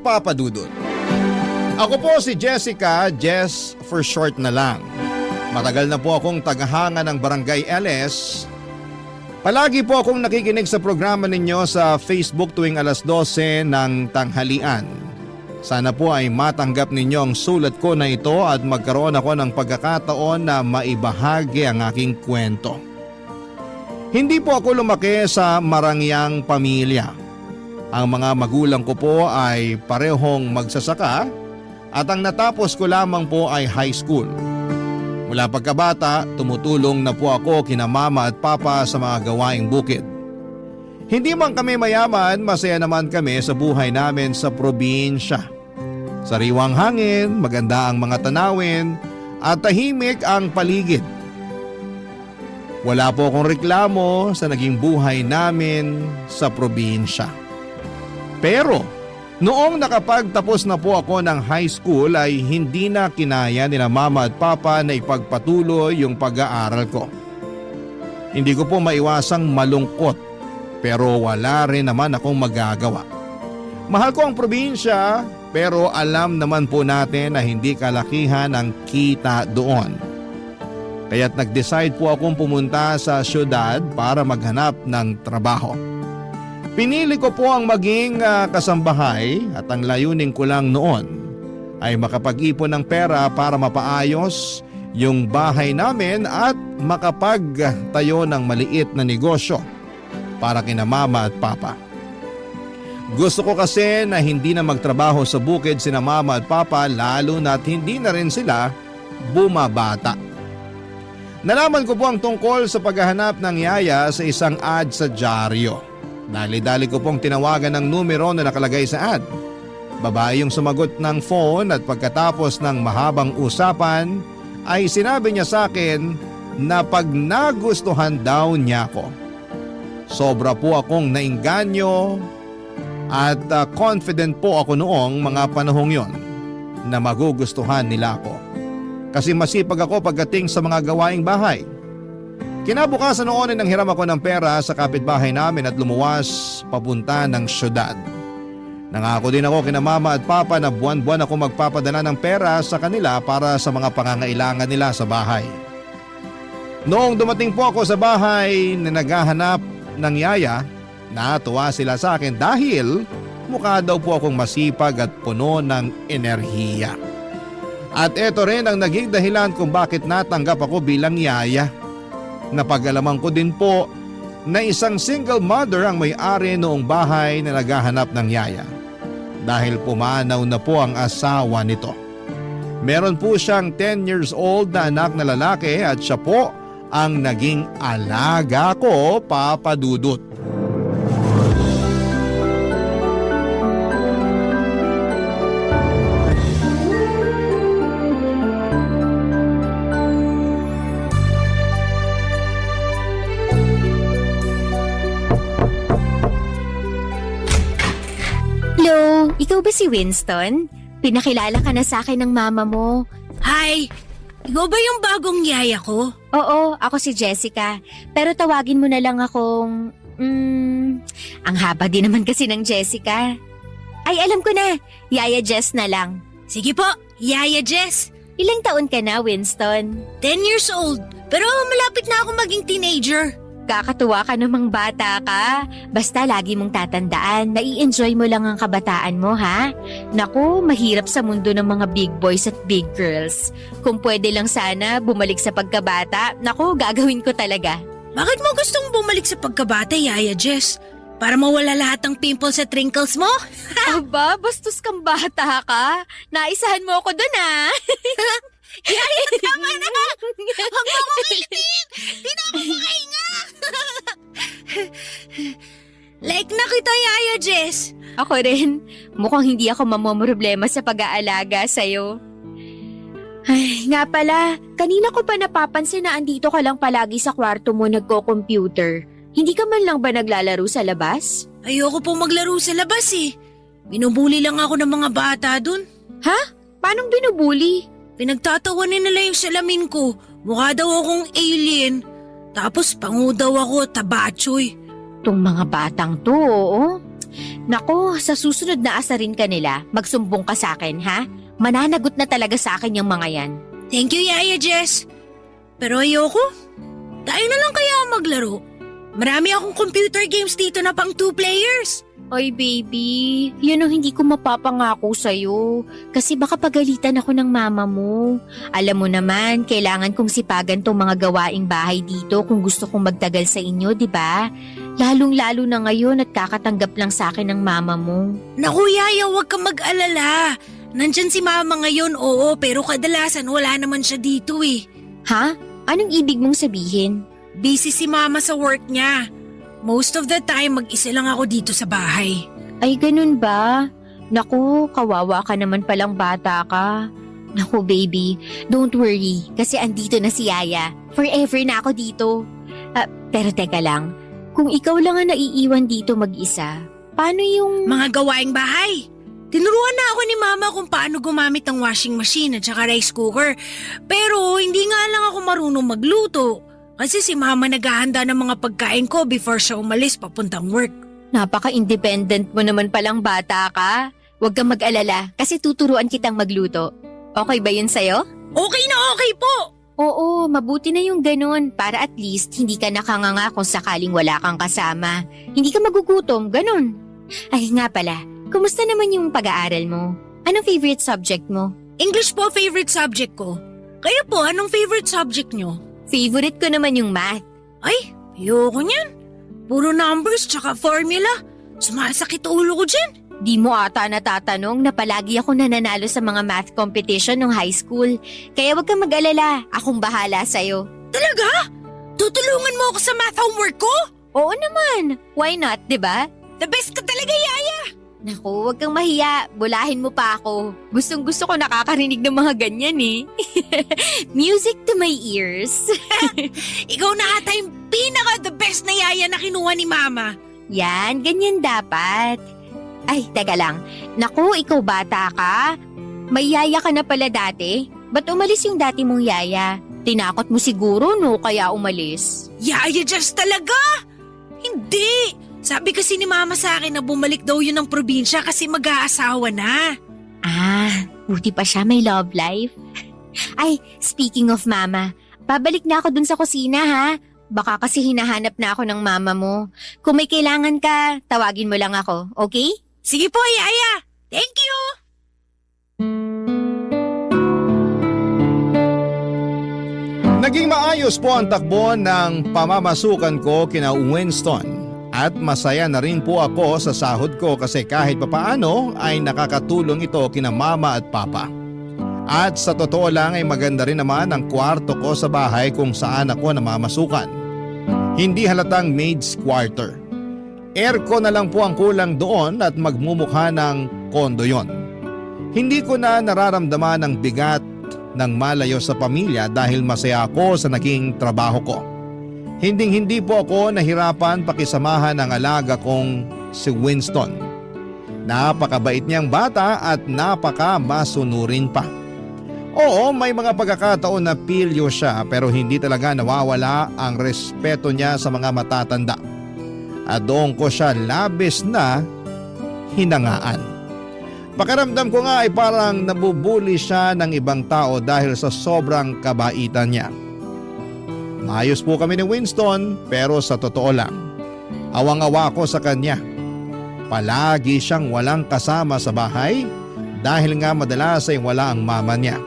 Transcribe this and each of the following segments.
Papa Dudut. Ako po si Jessica, Jess for short na lang. Matagal na po akong tagahanga ng Barangay LS. Palagi po akong nakikinig sa programa ninyo sa Facebook tuwing alas 12 ng tanghalian. Sana po ay matanggap ninyo ang sulat ko na ito at magkaroon ako ng pagkakataon na maibahagi ang aking kwento. Hindi po ako lumaki sa marangyang pamilya. Ang mga magulang ko po ay parehong magsasaka at ang natapos ko lamang po ay high school. Mula pagkabata, tumutulong na po ako kina mama at papa sa mga gawaing bukid. Hindi man kami mayaman, masaya naman kami sa buhay namin sa probinsya. Sariwang hangin, maganda ang mga tanawin at tahimik ang paligid. Wala po akong reklamo sa naging buhay namin sa probinsya. Pero noong nakapagtapos na po ako ng high school ay hindi na kinaya nila mama at papa na ipagpatuloy yung pag-aaral ko. Hindi ko po maiwasang malungkot pero wala rin naman akong magagawa. Mahal ko ang probinsya pero alam naman po natin na hindi kalakihan ang kita doon. Kaya't nag-decide po akong pumunta sa syudad para maghanap ng trabaho. Pinili ko po ang maging kasambahay at ang layunin ko lang noon ay makapag-ipon ng pera para mapaayos yung bahay namin at makapagtayo ng maliit na negosyo para kina mama at papa. Gusto ko kasi na hindi na magtrabaho sa bukid sina mama at papa lalo na't hindi na rin sila bumabata. Nalaman ko po ang tungkol sa paghahanap ng yaya sa isang ad sa dyaryo. Dali-dali ko pong tinawagan ng numero na nakalagay sa ad. Babae yung sumagot ng phone at pagkatapos ng mahabang usapan ay sinabi niya sa akin na pag nagustuhan daw niya ako. Sobra po akong nainganyo at confident po ako noong mga panahong yon na magugustuhan nila ako. Kasi masipag ako pagdating sa mga gawaing bahay. Kinabukasan noon ay nanghiram ako ng pera sa kapitbahay namin at lumuwas papunta ng syudad. Nangako din ako kina mama at papa na buwan-buwan ako magpapadala ng pera sa kanila para sa mga pangangailangan nila sa bahay. Noong dumating po ako sa bahay na naghahanap ng yaya, natuwa sila sa akin dahil mukha daw po akong masipag at puno ng enerhiya. At ito rin ang naging dahilan kung bakit natanggap ako bilang yaya. Napag-alaman ko din po na isang single mother ang may-ari noong bahay na naghahanap ng yaya. Dahil pumanaw na po ang asawa nito. Meron po siyang 10 years old na anak na lalaki at siya po ang naging alaga ko, Papa Dudut. Ikaw ba si Winston? Pinakilala ka na sa akin ng mama mo. Hi! Ikaw ba yung bagong yaya ko? Oo, ako si Jessica. Pero tawagin mo na lang akong... ang haba din naman kasi ng Jessica. Ay, alam ko na. Yaya Jess na lang. Sige po, Yaya Jess. Ilang taon ka na, Winston? 10 years old. Pero malapit na ako maging teenager. Kakatuwa ka namang bata ka. Basta lagi mong tatandaan, nai-enjoy mo lang ang kabataan mo, ha? Naku, mahirap sa mundo ng mga big boys at big girls. Kung pwede lang sana bumalik sa pagkabata, naku, gagawin ko talaga. Bakit mo gustong bumalik sa pagkabata, Yaya Jess? Para mawala lahat ng pimples at wrinkles mo? Aba, bastos kang bata ka. Naisahan mo ako dun, ha? Yaya, tama na! Huwag mo akong ilitin! Di na ako makahinga! Like na kita, Yaya Jess. Ako rin. Mukhang hindi ako mamomroblema sa pag-aalaga sa'yo. Ay, nga pala, kanina ko pa napapansin na andito ka lang palagi sa kwarto mo nagko-computer. Hindi ka man lang ba naglalaro sa labas? Ayoko po maglaro sa labas eh. Binubuli lang ako ng mga bata dun. Ha? Paanong binubuli? Pinagtatawanin nila yung salamin ko. Mukha daw akong alien. Tapos pangu daw ako, tabachoy. Tong mga batang to, oo. Nako, sa susunod na asarin ka nila, magsumbong ka sa akin, ha? Mananagot na talaga sa akin yung mga yan. Thank you, Yaya Jess. Pero ayoko. Tayo na lang kaya maglaro. Marami akong computer games dito na pang 2 players. Oy baby, yun ang hindi ko mapapangako sa'yo. Kasi baka pagalitan ako ng mama mo. Alam mo naman, kailangan kong sipagan tong mga gawaing bahay dito kung gusto kong magtagal sa inyo, di ba? Lalong-lalo na ngayon at kakatanggap lang sa akin ng mama mo. Naku, Yaya, huwag kang mag-alala. Nandyan si mama ngayon, oo, pero kadalasan wala naman siya dito eh. Ha? Anong ibig mong sabihin? Busy si mama sa work niya. Most of the time, mag-isa lang ako dito sa bahay. Ay, ganun ba? Naku, kawawa ka naman palang bata ka. Naku, baby, don't worry kasi andito na si Yaya. Forever na ako dito. Pero teka lang, kung ikaw lang ang naiiwan dito mag-isa, paano yung... Mga gawaing bahay. Tinuruan na ako ni mama kung paano gumamit ng washing machine at saka rice cooker. Pero hindi nga lang ako marunong magluto. Kasi si mama naghahanda ng mga pagkain ko before siya umalis papuntang work. Napaka-independent mo naman palang bata ka. Huwag kang mag-alala kasi tuturuan kitang magluto. Okay ba yun sa'yo? Okay na okay po! Oo, mabuti na yung ganun para at least hindi ka nakanganga kung sakaling wala kang kasama. Hindi ka magugutom, ganun. Ay nga pala, kumusta naman yung pag-aaral mo? Anong favorite subject mo? English po favorite subject ko. Kayo po, anong favorite subject nyo? Favorite ko naman yung math. Ay, ayoko niyan. Puro numbers tsaka formula. Sumasakit ulo ko dyan. Di mo ata natatanong na palagi ako nananalo sa mga math competition nung high school. Kaya wag kang mag-alala, akong bahala sa'yo. Talaga? Tutulungan mo ako sa math homework ko? Oo naman, why not, di ba? The best ka talaga, Yaya! Naku, wag kang mahiya, bulahin mo pa ako. Gustong gusto ko nakakarinig ng mga ganyan eh. Music to my ears. Ikaw na ata yung pinaka-the best na Yaya na kinuha ni Mama. Yan, ganyan dapat. Ay, teka lang. Naku, ikaw bata ka. May yaya ka na pala dati. Ba't umalis yung dati mong yaya? Tinakot mo siguro no kaya umalis. Yaya just talaga? Hindi! Sabi kasi ni Mama sa akin na bumalik daw yun ng probinsya kasi mag-aasawa na. Ah, buti pa siya may love life. Ay, speaking of mama, babalik na ako dun sa kusina ha. Baka kasi hinahanap na ako ng mama mo. Kung may kailangan ka, tawagin mo lang ako, okay? Sige po, Yaya! Thank you! Naging maayos po ang takbo ng pamamasukan ko kina Winston. At masaya na rin po ako sa sahod ko kasi kahit papaano ay nakakatulong ito kina mama at papa. At sa totoo lang ay maganda rin naman ang kwarto ko sa bahay kung saan ako namamasukan. Hindi halatang maid's quarter. Aircon na lang po ang kulang doon at magmumukha ng kondo yon. Hindi ko na nararamdaman ang bigat ng malayo sa pamilya dahil masaya ako sa naging trabaho ko. Hindi po ako nahirapan pakisamahan ang alaga kong si Winston. Napakabait niyang bata at napaka-masunurin pa. Oo, may mga pagkakataon na pilyo siya pero hindi talaga nawawala ang respeto niya sa mga matatanda. At doon ko siya labis na hinangaan. Pakiramdam ko nga ay parang nabubuli siya ng ibang tao dahil sa sobrang kabaitan niya. Maayos po kami ni Winston pero sa totoo lang, awang-awa ko sa kanya. Palagi siyang walang kasama sa bahay dahil nga madalas ay wala ang mama niya.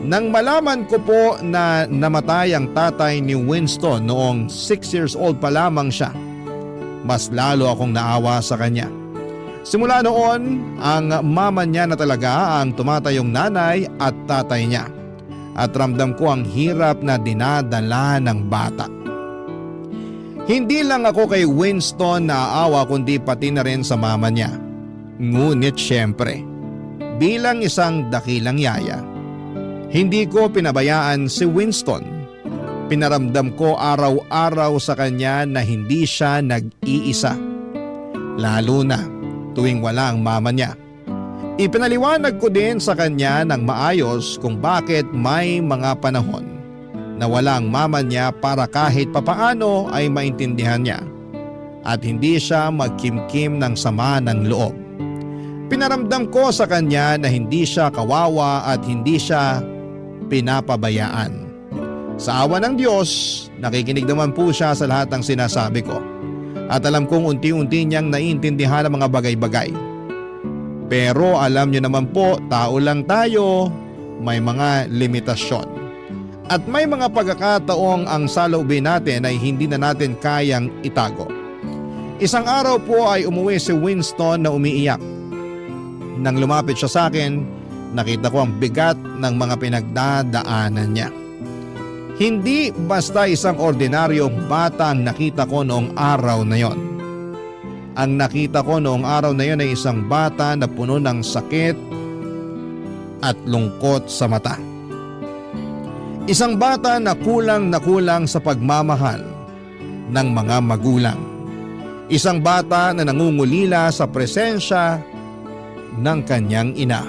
Nang malaman ko po na namatay ang tatay ni Winston noong 6 years old pa lamang siya, mas lalo akong naawa sa kanya. Simula noon, ang mama niya na talaga ang tumatayong nanay at tatay niya. At ramdam ko ang hirap na dinadala ng bata. Hindi lang ako kay Winston naaawa kundi pati na rin sa mama niya. Ngunit syempre, bilang isang dakilang yaya, hindi ko pinabayaan si Winston. Pinaramdam ko araw-araw sa kanya na hindi siya nag-iisa. Lalo na tuwing wala ang mama niya. Ipinaliwanag ko din sa kanya ng maayos kung bakit may mga panahon na walang mama niya para kahit papaano ay maintindihan niya at hindi siya magkimkim ng sama ng loob. Pinaramdam ko sa kanya na hindi siya kawawa at hindi siya pinapabayaan. Sa awa ng Diyos, nakikinig naman po siya sa lahat ng sinasabi ko. At alam kong unti-unti niyang naiintindihan ang mga bagay-bagay. Pero alam niyo naman po, tao lang tayo, may mga limitasyon. At may mga pagkakataong ang saloobin natin ay hindi na natin kayang itago. Isang araw po ay umuwi si Winston na umiiyak. Nang lumapit siya sa akin, nakita ko ang bigat ng mga pinagdadaanan niya. Hindi basta isang ordinaryong bata ang nakita ko noong araw na yon. Ang nakita ko noong araw na yon ay isang bata na puno ng sakit at lungkot sa mata. Isang bata na kulang sa pagmamahal ng mga magulang. Isang bata na nangungulila sa presensya ng kanyang ina.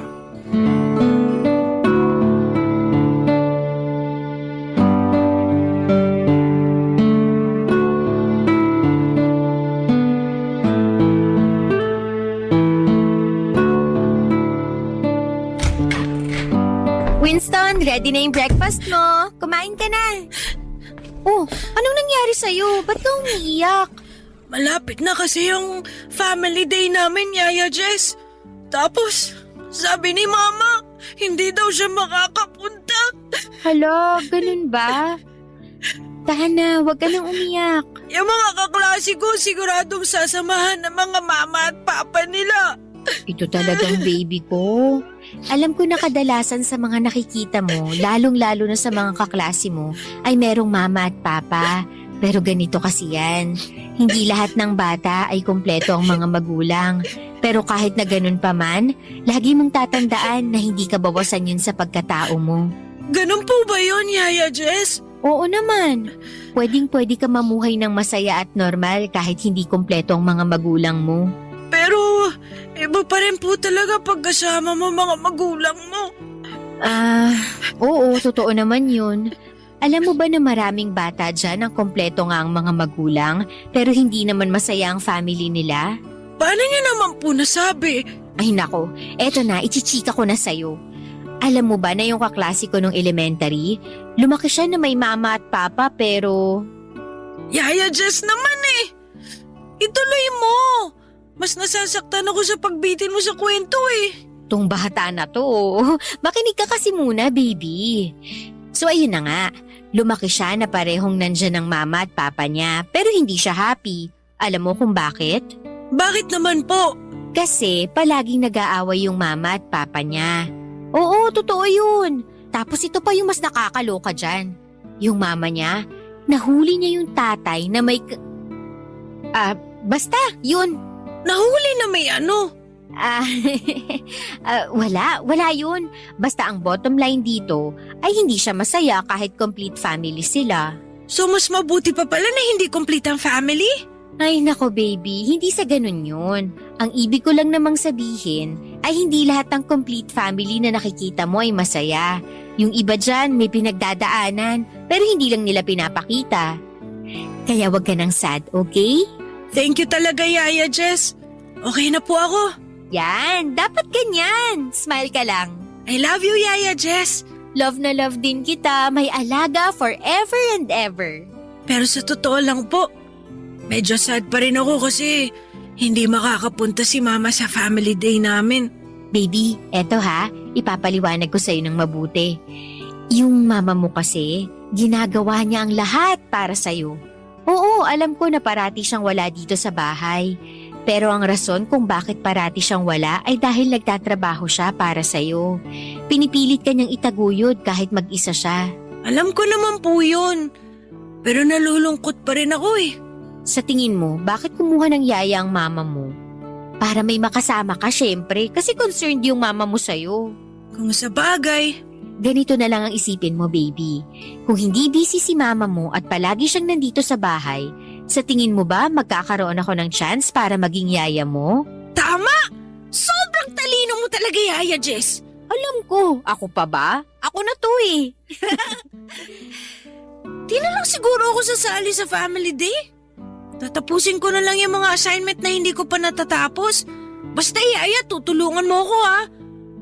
Winston, ready na yung breakfast mo. Kumain ka na. Oh, anong nangyari sa'yo? Ba't ka umiiyak? Malapit na kasi yung family day namin, Yaya Jess. Tapos, sabi ni Mama, hindi daw siya makakapunta. Hala, ganun ba? Tahan na, huwag ka nang umiyak. Yung mga kaklase ko siguradong sasamahan ng mga mama at papa nila. Ito talagang baby ko. Alam ko na kadalasan sa mga nakikita mo, lalong-lalo na sa mga kaklase mo, ay merong mama at papa. Pero ganito kasi yan. Hindi lahat ng bata ay kumpleto ang mga magulang. Pero kahit na ganun pa man, lagi mong tatandaan na hindi ka bawasan yun sa pagkatao mo. Ganun po ba yun, Yaya Jess? Oo naman. Pwedeng-pwede ka mamuhay ng masaya at normal kahit hindi kumpleto ang mga magulang mo. Pero, iba pa rin po talaga pagkasama mo mga magulang mo. Oo, totoo naman yun. Alam mo ba na maraming bata dyan ang kompleto nga ang mga magulang pero hindi naman masaya ang family nila? Paano niyo naman po nasabi? Ay nako, eto na, ichichika ko na sa'yo. Alam mo ba na yung kaklase ko nung elementary, lumaki siya na may mama at papa pero... Yaya Jess naman eh! Ituloy mo! Mas nasasaktan ako sa pagbitin mo sa kwento eh. Tong bata na to, makinig ka kasi muna baby. So ayun na nga, lumaki siya na parehong nandyan ang mama at papa niya pero hindi siya happy. Alam mo kung bakit? Bakit naman po? Kasi palaging nag-aaway yung mama at papa niya. Oo, totoo yun. Tapos ito pa yung mas nakakaloka dyan. Yung mama niya, nahuli niya yung tatay na may... basta, yun. Nahuli na may ano? Wala yun. Basta ang bottom line dito ay hindi siya masaya kahit complete family sila. So mas mabuti pa pala na hindi complete ang family? Ay nako baby, hindi sa ganun yun. Ang ibig ko lang namang sabihin ay hindi lahat ng complete family na nakikita mo ay masaya. Yung iba dyan may pinagdadaanan pero hindi lang nila pinapakita. Kaya wag ka nang sad, okay? Thank you talaga, Yaya Jess. Okay na po ako. Yan, dapat ganyan. Smile ka lang. I love you, Yaya Jess. Love na love din kita, may alaga forever and ever. Pero sa totoo lang po, medyo sad pa rin ako kasi hindi makakapunta si Mama sa family day namin. Baby, eto ha, ipapaliwanag ko sa'yo ng mabuti. Yung mama mo kasi, ginagawa niya ang lahat para sa'yo. Oo, alam ko na parati siyang wala dito sa bahay. Pero ang rason kung bakit parati siyang wala ay dahil nagtatrabaho siya para sa'yo. Pinipilit ka niyang itaguyod kahit mag-isa siya. Alam ko naman po yun. Pero nalulungkot pa rin ako eh. Sa tingin mo, bakit kumuha ng yaya ang mama mo? Para may makasama ka syempre kasi concerned yung mama mo sa'yo. Kung sa bagay. Ganito na lang ang isipin mo baby. Kung hindi busy si mama mo at palagi siyang nandito sa bahay, sa tingin mo ba magkakaroon ako ng chance para maging yaya mo? Tama! Sobrang talino mo talaga, Yaya Jess. Alam ko, ako pa ba? Ako na to eh. Di na lang siguro ako sasali sa family day. Tatapusin ko na lang yung mga assignment na hindi ko pa natatapos. Basta Yaya, tutulungan mo ako ha.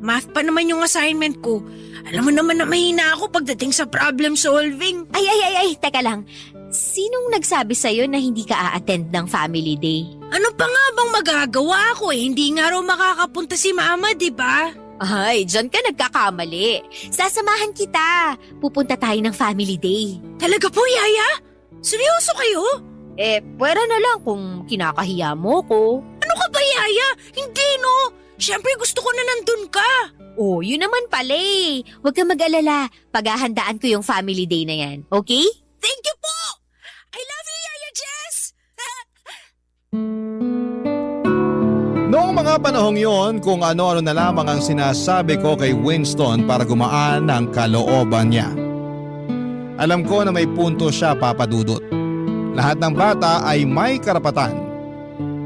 Math pa naman yung assignment ko. Alam mo naman na mahina ako pagdating sa problem solving. Ay, teka lang. Sinong nagsabi sa'yo na hindi ka a-attend ng family day? Ano pa nga bang magagawa ako Hindi nga raw makakapunta si Mama, di ba? Ay, dyan ka nagkakamali. Sasamahan kita. Pupunta tayo ng family day. Talaga po, Yaya? Seryoso kayo? Pwera na lang kung kinakahiya mo ko. Ano ka ba, Yaya? Hindi, no? Siyempre gusto ko na nandun ka. Oh, yun naman pala eh. Huwag ka mag-alala. Paghahandaan ko yung family day na yan. Okay? Thank you po! I love you, Yaya Jess! Noong mga panahong yon, kung ano-ano na lamang ang sinasabi ko kay Winston para gumaan ang kalooban niya. Alam ko na may punto siya, Papa Dudut. Lahat ng bata ay may karapatan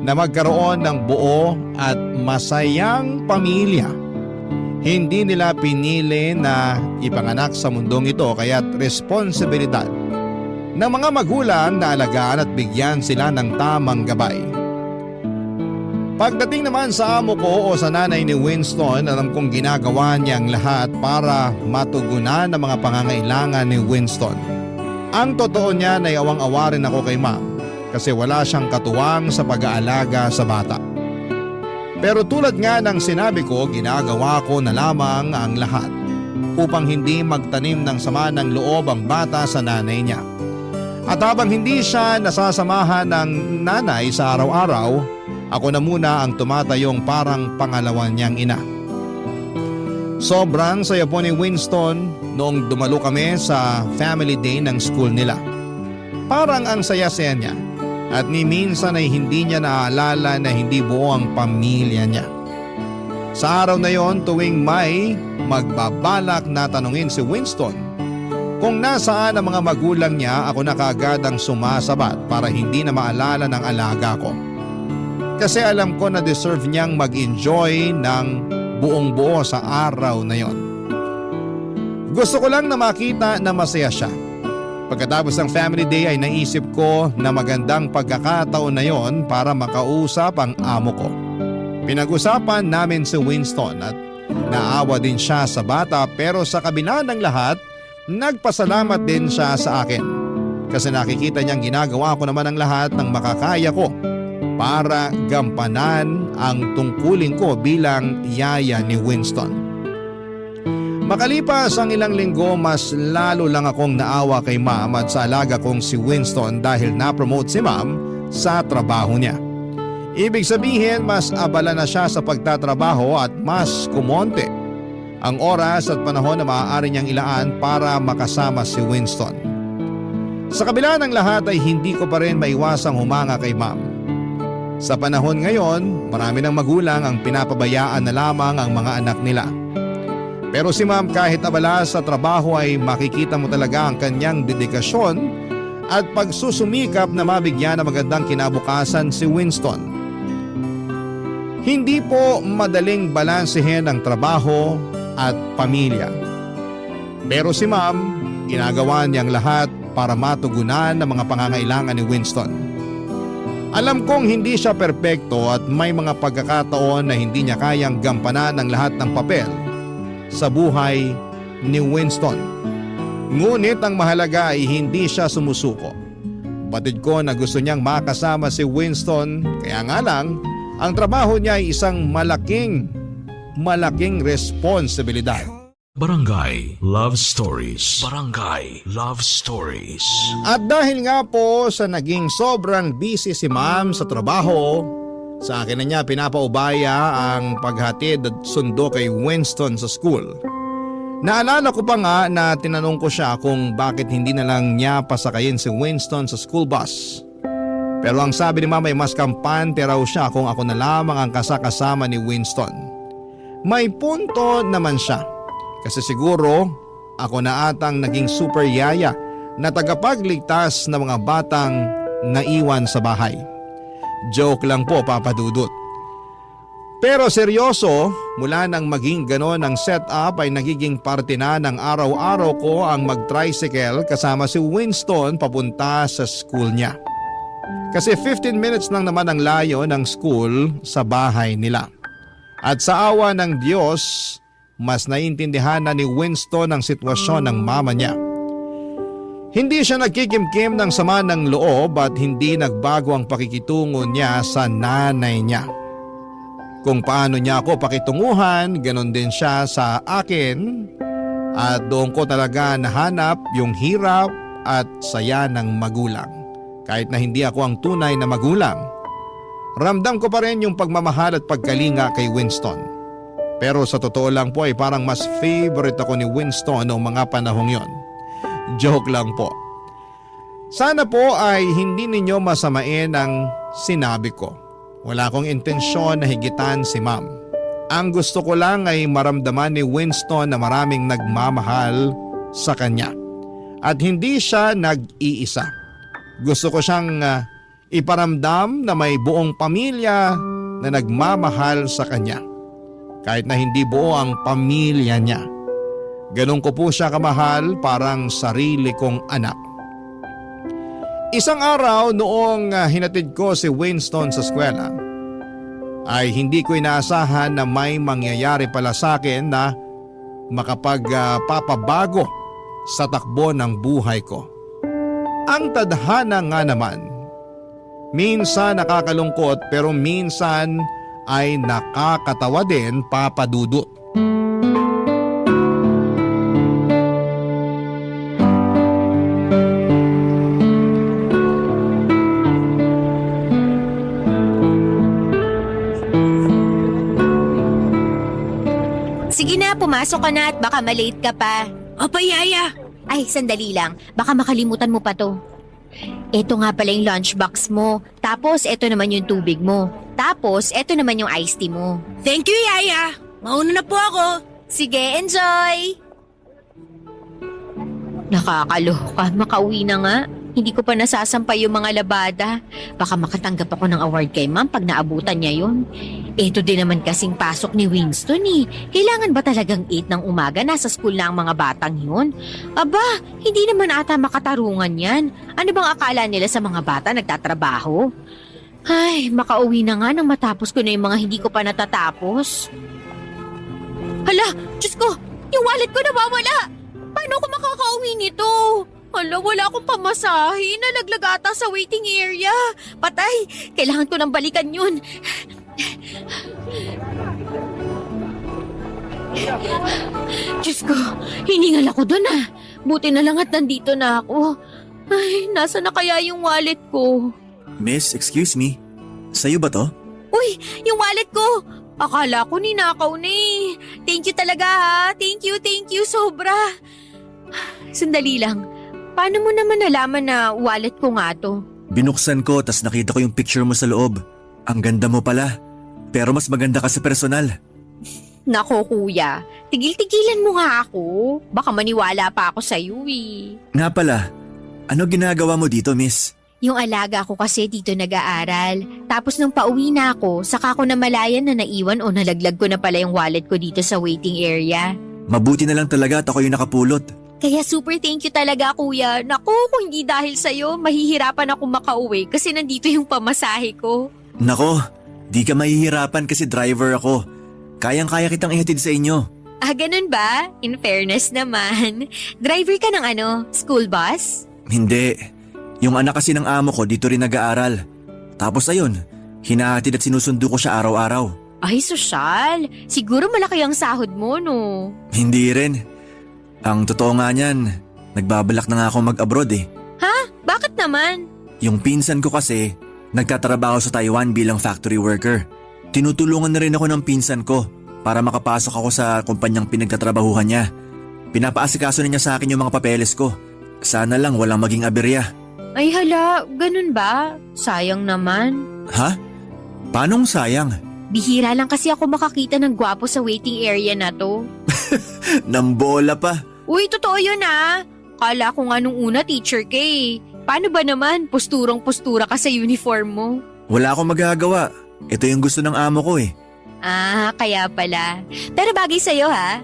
na magkaroon ng buo at masayang pamilya. Hindi nila pinili na ipanganak sa mundong ito kaya't responsibilidad ng mga magulang na alagaan at bigyan sila ng tamang gabay. Pagdating naman sa amo ko o sa nanay ni Winston, alam kong ginagawa niyang lahat para matugunan ang mga pangangailangan ni Winston. Ang totoo niya ay awang-awa rin ako kay Ma'am kasi wala siyang katuwang sa pag-aalaga sa bata. Pero tulad nga ng sinabi ko, ginagawa ko na lamang ang lahat upang hindi magtanim ng sama ng loob ang bata sa nanay niya. At habang hindi siya nasasamahan ng nanay sa araw-araw, ako na muna ang tumatayong parang pangalawan niyang ina. Sobrang saya po ni Winston noong dumalo kami sa family day ng school nila. Parang ang saya-saya niya at ni minsan ay hindi niya naaalala na hindi buo ang pamilya niya. Sa araw na yon, tuwing may magbabalak na tanungin si Winston kung nasaan ang mga magulang niya, ako na kaagad ang sumasabat para hindi na maalala ng alaga ko. Kasi alam ko na deserve niyang mag-enjoy ng buong buo sa araw na yon. Gusto ko lang na makita na masaya siya. Pagkatapos ng family day ay naisip ko na magandang pagkakataon na yon para makausap ang amo ko. Pinag-usapan namin si Winston at naawa din siya sa bata pero sa kabila ng lahat, nagpasalamat din siya sa akin. Kasi nakikita niyang ginagawa ko naman ang lahat ng makakaya ko para gampanan ang tungkulin ko bilang yaya ni Winston. Makalipas ang ilang linggo, mas lalo lang akong naawa kay Ma'am at sa alaga kong si Winston dahil na-promote si Ma'am sa trabaho niya. Ibig sabihin, mas abala na siya sa pagtatrabaho at mas kumonte ang oras at panahon na maaari niyang ilaan para makasama si Winston. Sa kabila ng lahat ay hindi ko pa rin maiwasang humanga kay Ma'am. Sa panahon ngayon, marami ng magulang ang pinapabayaan na lamang ang mga anak nila. Pero si Ma'am kahit abala sa trabaho ay makikita mo talaga ang kanyang dedikasyon at pagsusumikap na mabigyan ng magandang kinabukasan si Winston. Hindi po madaling balansehin ang trabaho at pamilya. Pero si Ma'am, ginagawa niyang lahat para matugunan ang mga pangangailangan ni Winston. Alam kong hindi siya perpekto at may mga pagkakataon na hindi niya kayang gampanan ang lahat ng papel sa buhay ni Winston. Ngunit ang mahalaga ay hindi siya sumusuko. Batid ko na gusto niyang makasama si Winston, kaya nga lang, ang trabaho niya ay isang malaking responsibilidad. Barangay Love Stories. Barangay Love Stories. At dahil nga po sa naging sobrang busy si Ma'am sa trabaho, sa akin na niya pinapaubaya ang paghatid at sundo kay Winston sa school. Naalala ko pa nga na tinanong ko siya kung bakit hindi na lang niya pasakayin si Winston sa school bus. Pero ang sabi ni Mama ay mas kampante raw siya kung ako na lamang ang kasakasama ni Winston. May punto naman siya. Kasi siguro ako na atang naging super yaya na tagapagligtas ng mga batang naiwan sa bahay. Joke lang po, Papa Dudut. Pero seryoso, mula nang maging ganon ang setup ay nagiging parte na ng araw-araw ko ang mag-tricycle kasama si Winston papunta sa school niya. Kasi 15 minutes lang naman ang layo ng school sa bahay nila. At sa awa ng Diyos, mas naiintindihan na ni Winston ang sitwasyon ng mama niya. Hindi siya nagkikimkim ng sama ng loob at hindi nagbago ang pakikitungo niya sa nanay niya. Kung paano niya ako pakitunguhan, ganon din siya sa akin at doon ko talaga nahanap yung hirap at saya ng magulang. Kahit na hindi ako ang tunay na magulang, ramdam ko pa rin yung pagmamahal at pagkalinga kay Winston. Pero sa totoo lang po ay parang mas favorite ako ni Winston noong mga panahong yon. Joke lang po. Sana po ay hindi ninyo masamain ang sinabi ko. Wala akong intensyon na higitan si ma'am. Ang gusto ko lang ay maramdaman ni Winston na maraming nagmamahal sa kanya. At hindi siya nag-iisa. Gusto ko siyang iparamdam na may buong pamilya na nagmamahal sa kanya. Kahit na hindi buo ang pamilya niya. Ganun ko po siya kamahal, parang sarili kong anak. Isang araw noong hinatid ko si Winston sa eskwela, ay hindi ko inaasahan na may mangyayari pala sa akin na makapagpapabago sa takbo ng buhay ko. Ang tadhana nga naman, minsan nakakalungkot pero minsan ay nakakatawa din, Papa Dudut. Sige na, pumasok ka na at baka malate ka pa. Opa, Yaya. Ay, sandali lang. Baka makalimutan mo pa to. Ito nga pala yung lunchbox mo. Tapos, ito naman yung tubig mo. Tapos, ito naman yung iced tea mo. Thank you, Yaya. Mauna na po ako. Sige, enjoy! Nakakaloka, makauwi na nga. Hindi ko pa nasasampay yung mga labada. Baka makatanggap ako ng award kay ma'am pag naabutan niya yun. Ito din naman kasing pasok ni Winston eh. Kailangan ba talagang 8 ng umaga nasa school na ang mga batang yun? Aba, hindi naman ata makatarungan yan. Ano bang akala nila sa mga bata nagtatrabaho? Ay, makauwi na nga nang matapos ko na yung mga hindi ko pa natatapos. Hala, Diyos ko, yung wallet ko nawawala. Paano ako makakauwi nito? Hala, wala akong pamasahe. Nalaglag ata sa waiting area. Patay, kailangan ko nang balikan yun. Diyos ko, hiningal ako dun ah. Buti na lang at nandito na ako. Ay, nasa na kaya yung wallet ko? Miss, excuse me. Sa'yo ba to? Uy, yung wallet ko! Akala ko ninakaw na eh. Thank you talaga ha. Thank you, sobra. Sandali lang. Paano mo naman nalaman na wallet ko nga to? Binuksan ko tas nakita ko yung picture mo sa loob. Ang ganda mo pala. Pero mas maganda ka sa personal. Nako kuya, tigil-tigilan mo nga ako. Baka maniwala pa ako sa'yo eh. Nga pala, ano ginagawa mo dito, miss? Yung alaga ko kasi dito nag-aaral. Tapos nung pauwi na ako, saka ko namalayan na naiwan o nalaglag ko na pala yung wallet ko dito sa waiting area. Mabuti na lang talaga at ako yung nakapulot. Kaya super thank you talaga kuya. Naku, kung hindi dahil sa'yo, mahihirapan ako makauwi kasi nandito yung pamasahe ko. Nako, di ka mahihirapan kasi driver ako. Kayang-kaya kitang ihatid sa inyo. Ah, ganun ba? In fairness naman. Driver ka ng school bus? Hindi. Yung anak kasi ng amo ko dito rin nag-aaral. Tapos ayun, hinahatid at sinusundo ko siya araw-araw. Ay, sosyal. Siguro malaki ang sahod mo, no? Hindi rin. Ang totoo nga niyan, nagbabalak na nga ako mag-abroad eh. Ha? Bakit naman? Yung pinsan ko kasi, nagtatrabaho sa Taiwan bilang factory worker. Tinutulungan na rin ako ng pinsan ko para makapasok ako sa kumpanyang pinagtatrabahuhan niya. Pinapaasikaso na niya sa akin yung mga papeles ko. Sana lang walang maging aberya. Ay hala, ganun ba? Sayang naman. Ha? Paanong sayang? Bihira lang kasi ako makakita ng gwapo sa waiting area na to. Nambola pa. Uy, totoo yun ah. Kala ko nga nung una teacher ka eh. Paano ba naman? Posturang-postura ka sa uniform mo. Wala akong magagawa. Ito yung gusto ng amo ko eh. Ah, kaya pala. Pero bagay sa'yo ha.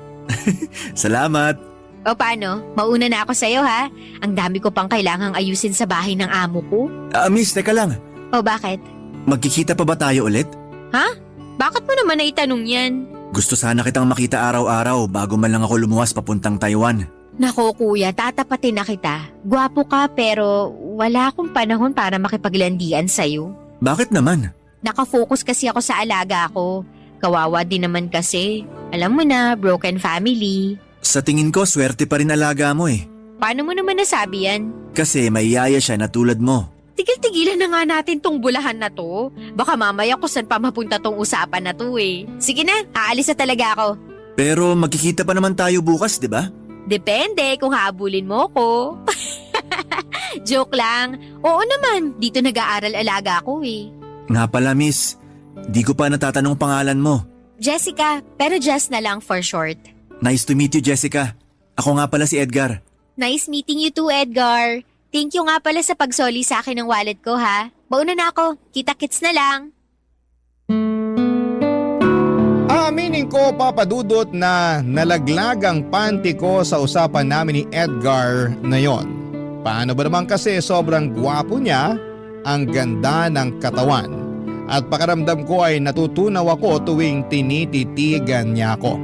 Salamat. O paano? Mauna na ako sa'yo ha. Ang dami ko pang kailangang ayusin sa bahay ng amo ko. Miss, teka lang. O bakit? Magkikita pa ba tayo ulit? Bakit mo naman naitanong yan? Gusto sana kitang makita araw-araw bago man lang ako lumuwas papuntang Taiwan. Nako kuya, tatapatin na kita. Gwapo ka pero wala akong panahon para makipaglandian sa'yo. Bakit naman? Nakafocus kasi ako sa alaga ko. Kawawa din naman kasi. Alam mo na, broken family. Sa tingin ko, swerte pa rin alaga mo eh. Paano mo naman nasabi yan? Kasi may yaya siya na tulad mo. Tigil-tigilan na nga natin tong bulahan na to. Baka mamaya kung saan pa mapunta tong usapan na to eh. Sige na, aalis na talaga ako. Pero magkikita pa naman tayo bukas, di ba? Depende kung habulin mo ko. Joke lang. Oo naman, dito nag-aaral alaga ko eh. Nga pala miss, di ko pa natatanong pangalan mo. Jessica, pero Jess na lang for short. Nice to meet you, Jessica. Ako nga pala si Edgar. Nice meeting you too, Edgar. Thank you nga pala sa pagsoli sa akin ng wallet ko ha. Mauna na ako, kita-kits na lang. Aaminin ko, Papa Dudut, na nalaglag ang panty ko sa usapan namin ni Edgar na yon. Paano ba naman kasi sobrang gwapo niya, ang ganda ng katawan. At pakiramdam ko ay natutunaw ako tuwing tinititigan niya ako.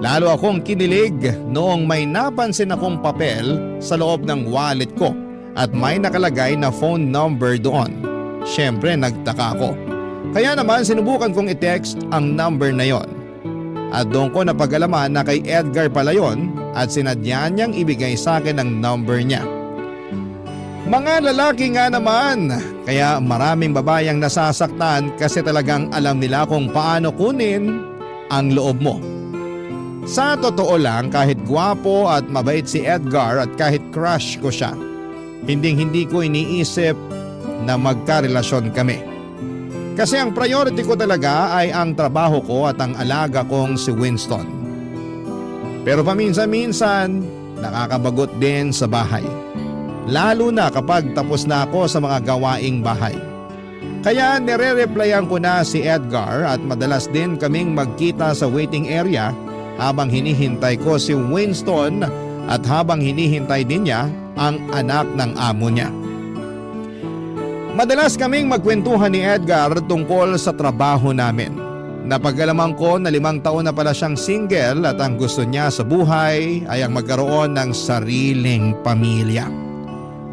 Lalo akong kinilig noong may napansin akong papel sa loob ng wallet ko at may nakalagay na phone number doon. Siyempre nagtaka ako. Kaya naman sinubukan kong i-text ang number na yon. At doon ko napag-alaman na kay Edgar pala yon at sinadya niyang ibigay sa akin ang number niya. Mga lalaki nga naman, kaya maraming babayang nasasaktan kasi talagang alam nila kung paano kunin ang loob mo. Sa totoo lang, kahit gwapo at mabait si Edgar at kahit crush ko siya, hindi ko iniisip na magkarelasyon kami. Kasi ang priority ko talaga ay ang trabaho ko at ang alaga kong si Winston. Pero paminsan-minsan, nakakabagot din sa bahay. Lalo na kapag tapos na ako sa mga gawaing bahay. Kaya nire-replyan ko na si Edgar at madalas din kaming magkita sa waiting area habang hinihintay ko si Winston at habang hinihintay din niya ang anak ng amo niya. Madalas kaming magkwentuhan ni Edgar tungkol sa trabaho namin. Napag-alaman ko na 5 taon na pala siyang single at ang gusto niya sa buhay ay ang magkaroon ng sariling pamilya.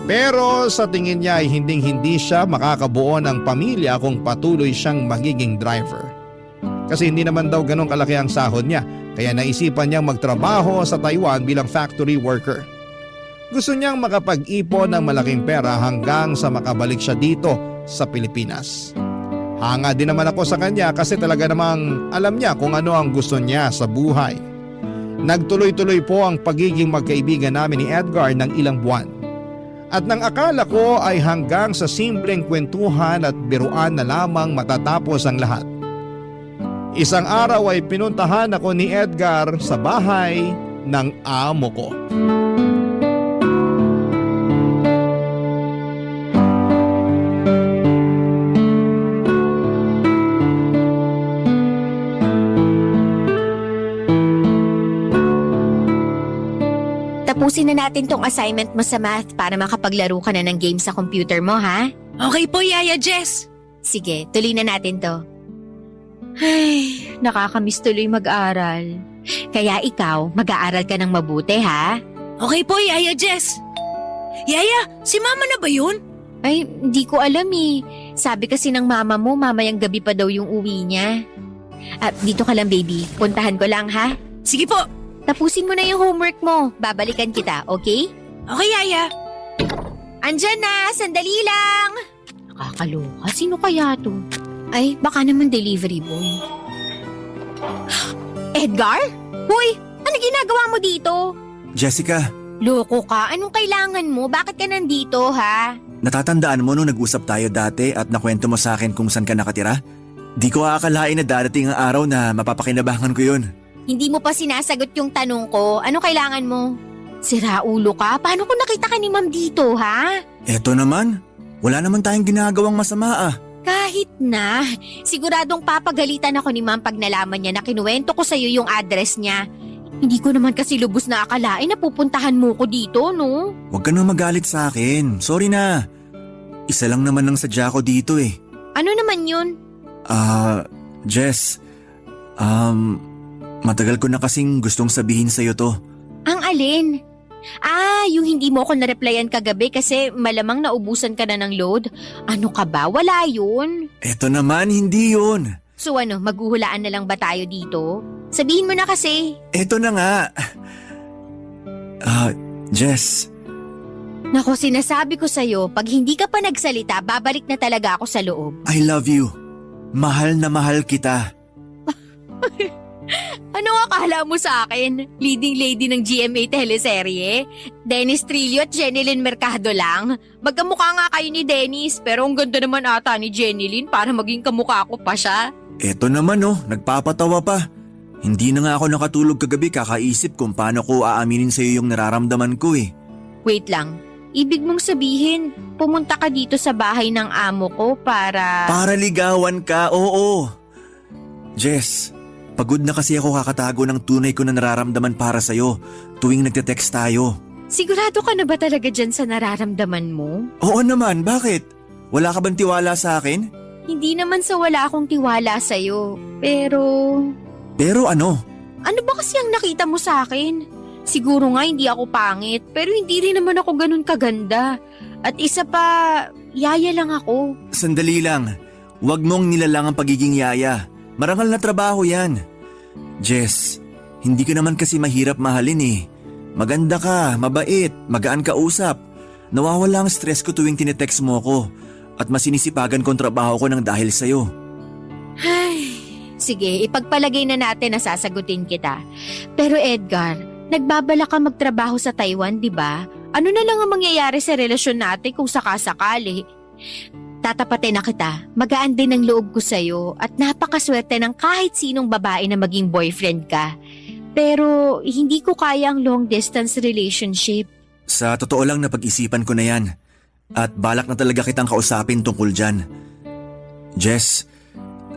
Pero sa tingin niya ay hindi siya makakabuo ng pamilya kung patuloy siyang magiging driver. Kasi hindi naman daw ganun kalaki ang sahod niya, kaya naisipan niyang magtrabaho sa Taiwan bilang factory worker. Gusto niyang makapag-ipon ng malaking pera hanggang sa makabalik siya dito sa Pilipinas. Hanga din naman ako sa kanya kasi talaga namang alam niya kung ano ang gusto niya sa buhay. Nagtuloy-tuloy po ang pagiging magkaibigan namin ni Edgar ng ilang buwan. At nang akala ko ay hanggang sa simpleng kwentuhan at biruan na lamang matatapos ang lahat. Isang araw ay pinuntahan ako ni Edgar sa bahay ng amo ko. Tapusin na natin tong assignment mo sa math para makapaglaro ka na ng game sa computer mo ha? Okay po, Yaya Jess. Sige, tuloy na natin to. Ay, nakakamiss tuloy mag-aral. Kaya ikaw, mag-aaral ka ng mabuti ha? Okay po, Yaya Jess. Yaya, si Mama na ba yun? Ay, hindi ko alam eh. Sabi kasi ng mama mo, mamayang gabi pa daw yung uwi niya. Dito ka lang baby, puntahan ko lang ha? Sige po. Tapusin mo na yung homework mo, babalikan kita, okay? Okay, Yaya. Andyan na, sandali lang! Nakakaloka, sino kaya to? Ay, baka naman delivery boy. Edgar? Hoy, ano ginagawa mo dito? Jessica, Loko ka, anong kailangan mo? Bakit ka nandito ha? natatandaan mo nung nag-usap tayo dati at nakwento mo sa akin kung saan ka nakatira? Di ko aakalain na darating ang araw na mapapakinabangan ko yun. Hindi mo pa sinasagot yung tanong ko. Ano kailangan mo? Sira ulo ka? Paano kung nakita ka ni ma'am dito, ha? Eto naman, wala naman tayong ginagawang masama ah. Kahit na. Siguradong papagalitan ako ni ma'am pag nalaman niya na kinuwento ko sa'yo yung address niya. Hindi ko naman kasi lubos na akalain na pupuntahan mo ko dito, no? Huwag ka nang magalit sa akin. Sorry na. Isa lang naman ang sadya ko dito eh. Ano naman yun? Jess, matagal ko na kasing gustong sabihin sa'yo to. Ang alin? Yung hindi mo ako na-replyan kagabi kasi malamang naubusan ka na ng load. Ano ka ba? Wala yun. Eto naman, hindi yun. So ano, maghuhulaan na lang ba tayo dito? Sabihin mo na kasi. Eto na nga. Jess, Nako, sinasabi ko sa'yo, pag hindi ka pa nagsalita, babalik na talaga ako sa loob. I love you. Mahal na mahal kita. Ano akala mo sa akin? Leading lady ng GMA teleserye? Dennis Trillo at Jenilyn Mercado lang? Magkamukha nga kayo ni Dennis, pero ang ganda naman ata ni Jenilyn para maging kamukha ko pa siya. Eto naman nagpapatawa pa. Hindi na nga ako nakatulog kagabi kakaisip kung paano ko aaminin sa'yo yung nararamdaman ko eh. Wait lang, ibig mong sabihin, pumunta ka dito sa bahay ng amo ko para… Para ligawan ka, oo. Jess, pagod na kasi ako kakatago ng tunay ko na nararamdaman para sa'yo tuwing nagte-text tayo. Sigurado ka na ba talaga dyan sa nararamdaman mo? Oo naman, bakit? Wala ka bang tiwala sa akin? Hindi naman sa wala akong tiwala sa'yo, pero… Pero ano? Ano ba kasi ang nakita mo sa akin? Siguro nga hindi ako pangit, pero hindi rin naman ako ganun kaganda. At isa pa, yaya lang ako. Sandali lang, huwag mong nilalang ang pagiging yaya. Marangal na trabaho yan. Jess, hindi ka naman kasi mahirap mahalin eh. Maganda ka, mabait, magaan ka usap. Nawawala ang stress ko tuwing tinetext mo ko at masinisipagan ko ang trabaho ko nang dahil sa'yo. Ay, sige, ipagpalagay na natin na sasagutin kita. Pero Edgar, nagbabala ka magtrabaho sa Taiwan, di ba? Ano na lang ang mangyayari sa relasyon natin kung sakasakali? Tatapatin na kita, magaan din ang loob ko sa'yo at napakaswerte ng kahit sinong babae na maging boyfriend ka. Pero hindi ko kaya ang long distance relationship. Sa totoo lang napag-isipan ko na yan at balak na talaga kitang kausapin tungkol dyan. Jess,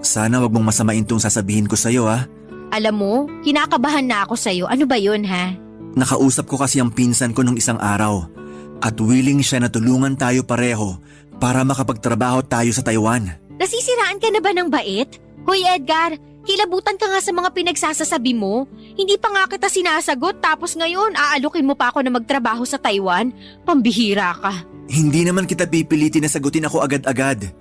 sana wag mong masamain tong sasabihin ko sa'yo ha. Alam mo, kinakabahan na ako sa'yo. Ano ba yun ha? Nakausap ko kasi ang pinsan ko nung isang araw at willing siya na tulungan tayo pareho para makapagtrabaho tayo sa Taiwan. Nasisiraan ka na ba ng bait? Hoy Edgar, kilabutan ka nga sa mga pinagsasasabi mo. Hindi pa nga kita sinasagot tapos ngayon aalukin mo pa ako na magtrabaho sa Taiwan? Pambihira ka. Hindi naman kita pipilitin na sagutin ako agad-agad.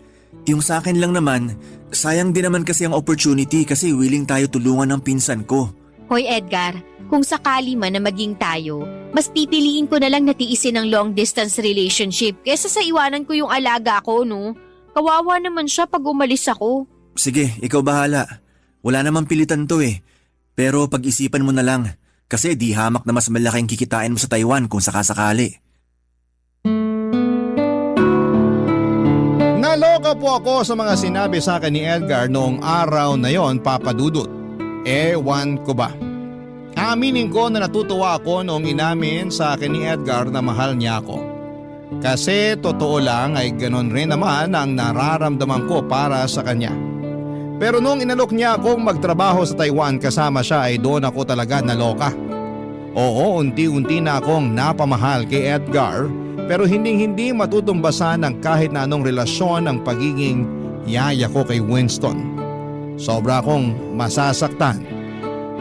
Yung sa akin lang naman, sayang din naman kasi ang opportunity kasi willing tayo tulungan ng pinsan ko. Hoy Edgar, kung sakali man na maging tayo, mas pipiliin ko na lang na tiisin ang long distance relationship kesa sa iwanan ko yung alaga ko, no? Kawawa naman siya pag umalis ako. Sige, ikaw bahala. Wala namang pilitan to eh. Pero pag-isipan mo na lang kasi di hamak na mas malaking kikitain mo sa Taiwan kung sakasakali. Naloka po ako sa mga sinabi sa akin ni Edgar noong araw na yon, Papa Dudut. Ewan ko ba. Aminin ko na natutuwa ako noong inamin sa akin ni Edgar na mahal niya ako. Kasi totoo lang ay ganon rin naman ang nararamdaman ko para sa kanya. Pero noong inalok niya akong magtrabaho sa Taiwan kasama siya ay doon ako talaga naloka. Oo, unti-unti na akong napamahal kay Edgar pero hindi matutumbasan ng kahit na anong relasyon ang pagiging yaya ko kay Winston. Sobra akong masasaktan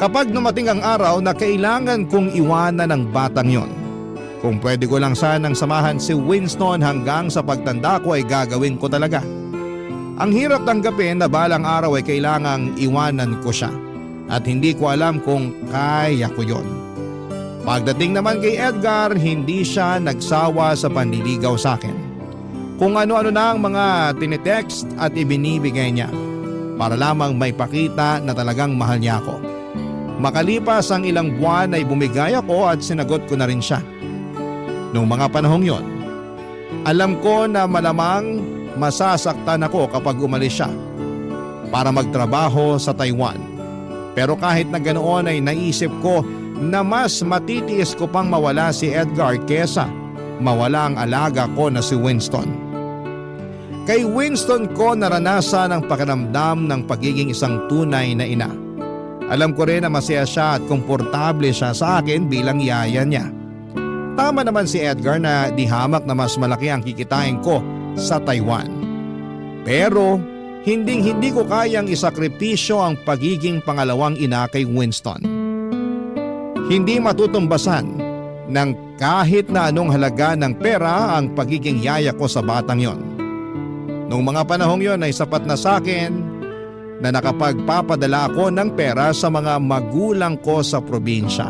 kapag dumating ang araw na kailangan kong iwanan ng batang yon. Kung pwede ko lang sanang samahan si Winston hanggang sa pagtanda ko ay gagawin ko talaga. Ang hirap tanggapin na balang araw ay kailangang iwanan ko siya at hindi ko alam kung kaya ko yon. Pagdating naman kay Edgar, hindi siya nagsawa sa panliligaw sa akin. Kung ano-ano na ang mga tinitext at ibinibigay niya para lamang may pakita na talagang mahal niya ako. Makalipas ang ilang buwan ay bumigay ako at sinagot ko na rin siya. Noong mga panahong yon, alam ko na malamang masasaktan ako kapag umalis siya para magtrabaho sa Taiwan. Pero kahit na ganoon ay naisip ko na mas matitiis ko pang mawala si Edgar kesa mawala ang alaga ko na si Winston. Kay Winston ko naranasan ang pakiramdam ng pagiging isang tunay na ina. Alam ko rin na masaya siya at komportable siya sa akin bilang yaya niya. Tama naman si Edgar na di hamak na mas malaki ang kikitain ko sa Taiwan. Pero hindi ko kayang isakripisyo ang pagiging pangalawang ina kay Winston. Hindi matutumbasan ng kahit na anong halaga ng pera ang pagiging yaya ko sa batang yon. Noong mga panahong yon ay sapat na sa akin na nakapagpapadala ako ng pera sa mga magulang ko sa probinsya.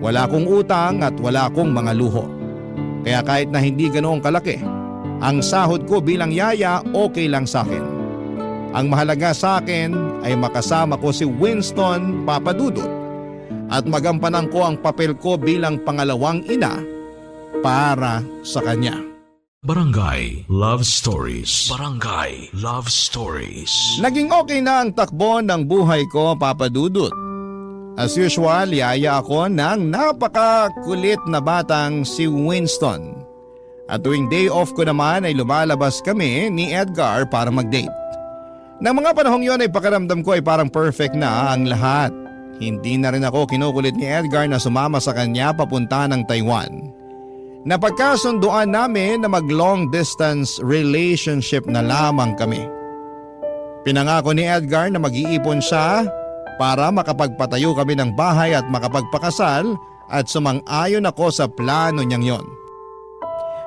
Wala akong utang at wala akong mga luho. Kaya kahit na hindi ganoong kalaki, ang sahod ko bilang yaya okay lang sa akin. Ang mahalaga sa akin ay makasama ko si Winston Papadudot at magampanan ko ang papel ko bilang pangalawang ina para sa kanya. Barangay Love Stories. Barangay Love Stories. Naging okay na ang takbo ng buhay ko, Papa Dudut. As usual, yaya ako ng napakakulit na batang si Winston. At tuwing day off ko naman ay lumalabas kami ni Edgar para mag-date. Nang mga panahong yon ay pakiramdam ko ay parang perfect na ang lahat. Hindi na rin ako kinukulit ni Edgar na sumama sa kanya papunta ng Taiwan. Napagkasunduan namin na mag-long distance relationship na lamang kami. Pinangako ni Edgar na mag-iipon siya para makapagpatayo kami ng bahay at makapagpakasal at sumang-ayon ako sa plano niyang yon.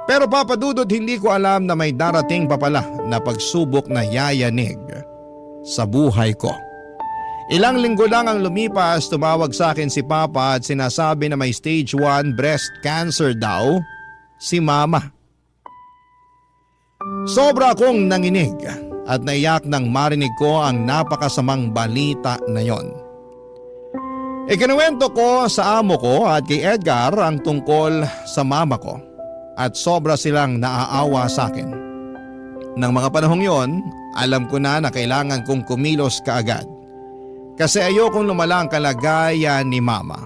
Pero Papa Dudut, hindi ko alam na may darating pa pala na pagsubok na yayanig sa buhay ko. Ilang linggo lang ang lumipas, tumawag sa akin si Papa at sinasabi na may stage 1 breast cancer daw si Mama. Sobra akong nanginig at naiyak nang marinig ko ang napakasamang balita na yon. Ikinuwento ko sa amo ko at kay Edgar ang tungkol sa mama ko at sobra silang naaawa sa akin. Nang mga panahong yon, alam ko na kailangan kong kumilos kaagad. Kasi ayokong lumala ang kalagayan ni Mama.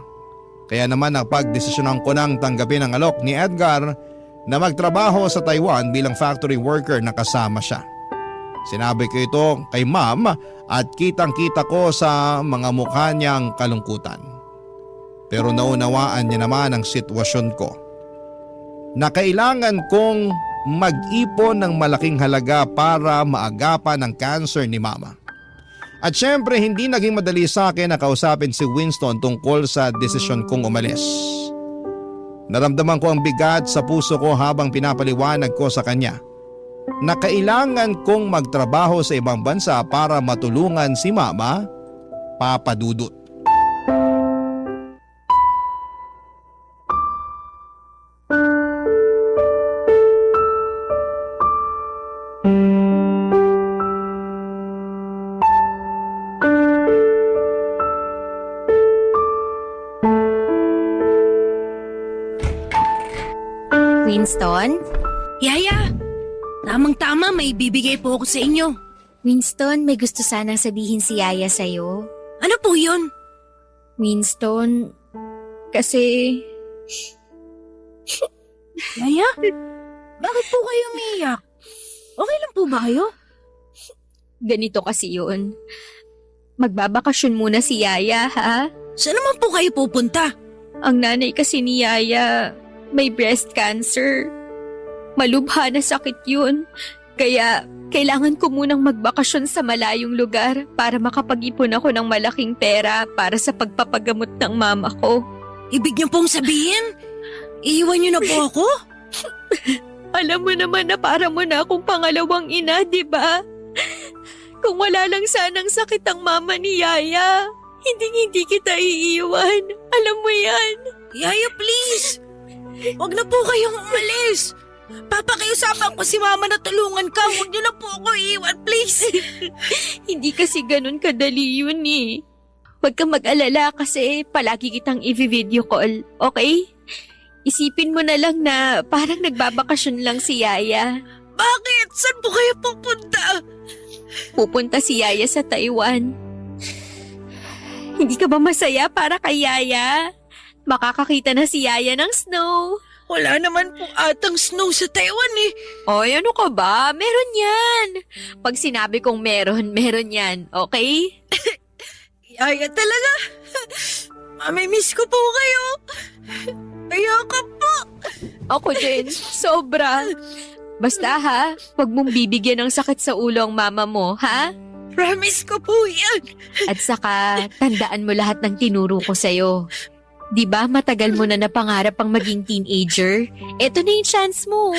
Kaya naman napagdesisyonan ko nang tanggapin ang alok ni Edgar na magtrabaho sa Taiwan bilang factory worker na kasama siya. Sinabi ko ito kay Ma'am at kitang-kita ko sa mga mukha niyang kalungkutan. Pero naunawaan niya naman ang sitwasyon ko. Na kailangan kong mag-ipon ng malaking halaga para maagapan ang cancer ni Mama. At syempre hindi naging madali sa akin na kausapin si Winston tungkol sa desisyon kong umalis. Naramdaman ko ang bigat sa puso ko habang pinapaliwanag ko sa kanya na kailangan kong magtrabaho sa ibang bansa para matulungan si Mama, Papa Dudut. Winston? Yaya, tamang-tama may bibigay po ako sa inyo. Winston, may gusto sanang sabihin si Yaya sa'yo. Ano po yun? Winston, kasi... Yaya? Bakit po kayo umiiyak? Okay lang po ba kayo? Ganito kasi yun. Magbabakasyon muna si Yaya, ha? Saan naman po kayo pupunta? Ang nanay kasi ni Yaya may breast cancer. Malubha na sakit yun. Kaya kailangan ko munang magbakasyon sa malayong lugar para makapag-ipon ako ng malaking pera para sa pagpapagamot ng mama ko. Ibig niyo pong sabihin, iiwan niyo na po ako? Alam mo naman na para mo na akong pangalawang ina, di ba? Kung wala lang sanang sakit ang mama ni Yaya, hindi kita iiwan. Alam mo yan. Yaya, please! Huwag na po kayong umalis! Papakiusapan ko si Mama na tulungan ka. Huwag niyo na po ako iiwan, please! Hindi kasi ganun kadali yun eh. Huwag kang mag-alala kasi palagi kitang i-video call, okay? Isipin mo na lang na parang nagbabakasyon lang si Yaya. Bakit? Saan po kayo pupunta? Pupunta si Yaya sa Taiwan. Hindi ka ba masaya para kay Yaya? Makakakita na si Yaya ng snow. Wala naman po atang snow sa Taiwan eh. Oy, ano ka ba? Meron yan. Pag sinabi kong meron, meron yan. Okay? Yaya talaga. Mamimiss ko po kayo. Ayoko po. Ako din. Sobra. Basta ha, huwag mong bibigyan ng sakit sa ulo ang mama mo, ha? Promise ko po yan. At saka, tandaan mo lahat ng tinuro ko sa'yo. Di ba matagal mo na napangarap ang maging teenager? Eto na yung chance mo.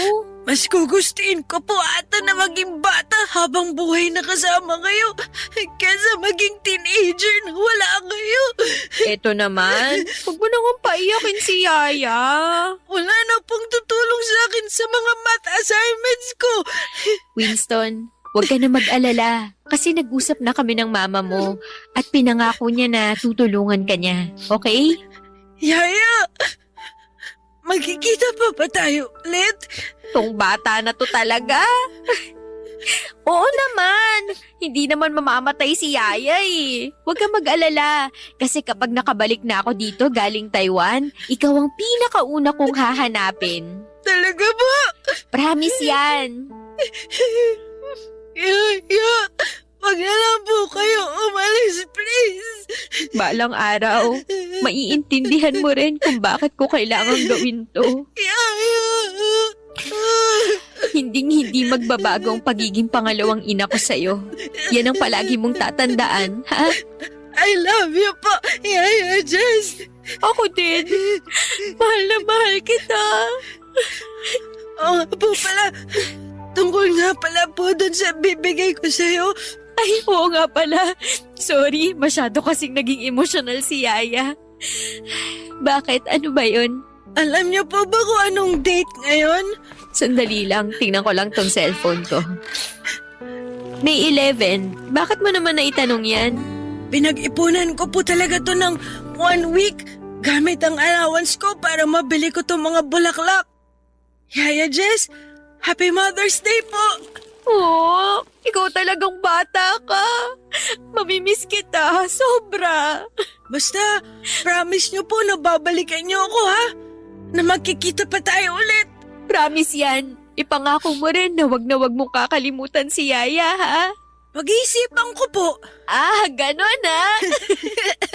Mas gugustuhin ko po ata na maging bata habang buhay na kasama kayo kaysa maging teenager na wala kayo. Eto naman, huwag mo nang paiyakin si Yaya. Wala na pong tutulong sa akin sa mga math assignments ko. Winston, huwag ka na mag-alala kasi nag-usap na kami ng mama mo at pinangako niya na tutulungan ka niya. Okay? Yaya, magkikita pa ba tayo ulit? Tong bata na to talaga. Oo naman. Hindi naman mamamatay si Yaya eh. Huwag kang mag-alala. Kasi kapag nakabalik na ako dito galing Taiwan, ikaw ang pinakauna kong hahanapin. Talaga ba? Promise yan. Yaya, wag na lang po kayo umalis, please. Balang araw, maiintindihan mo rin kung bakit ko kailangang gawin to. Yaya. Hindi magbabago ang pagiging pangalawang ina ko sa'yo. Yan ang palagi mong tatandaan, ha? I love you po, Yaya Jess. Ako din. Mahal na mahal kita. Oo nga po pala. Tungkol nga pala po dun sa bibigay ko sa'yo. Ay, oo nga pala. Sorry, masyado kasing naging emotional si Yaya. Bakit? Ano ba yun? Alam niyo po ba kung anong date ngayon? Sandali lang, tingnan ko lang tong cellphone ko. May 11. Bakit mo naman naitanong yan? Pinag-ipunan ko po talaga to ng 1 week gamit ang allowance ko para mabili ko tong mga bulaklak. Yaya Jess, Happy Mother's Day po! Oh, ikaw talagang bata ka. Mamimiss kita, sobra. Basta, promise niyo po na babalikan niyo ako ha? Na magkikita pa tayo ulit. Promise yan. Ipangako mo rin na wag mong kakalimutan si Yaya, ha? Pag-iisipan ko po. Ah, ganon ha?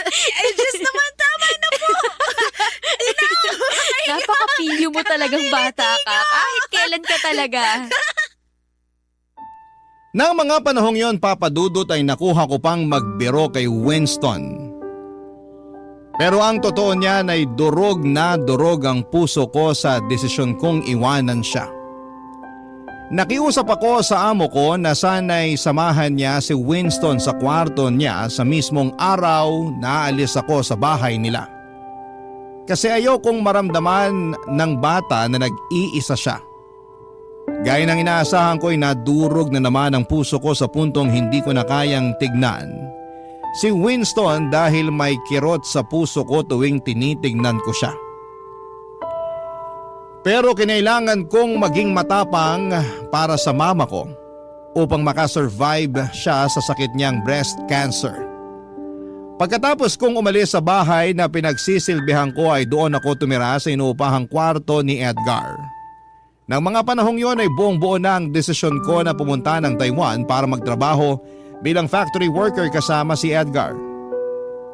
Ay, Jess naman, tama na po. Napakapilyo mo talagang bata ka. Kahit kailan ka talaga. Nang mga panahong yon, Papa Dudut, ay nakuha ko pang magbiro kay Winston. Pero ang totoo niyan ay durog na durog ang puso ko sa desisyon kong iwanan siya. Nakiusap ako sa amo ko na sana'y samahan niya si Winston sa kwarto niya sa mismong araw na aalis ako sa bahay nila. Kasi ayokong maramdaman ng bata na nag-iisa siya. Gaya ng inaasahan ko ay nadurog na naman ang puso ko sa puntong hindi ko na kayang tignan si Winston dahil may kirot sa puso ko tuwing tinitignan ko siya. Pero kinailangan kong maging matapang para sa mama ko upang makasurvive siya sa sakit niyang breast cancer. Pagkatapos kong umalis sa bahay na pinagsisilbihan ko ay doon ako tumira sa inuupahang kwarto ni Edgar. Nang mga panahong yon ay buong-buo na ang desisyon ko na pumunta ng Taiwan para magtrabaho bilang factory worker kasama si Edgar.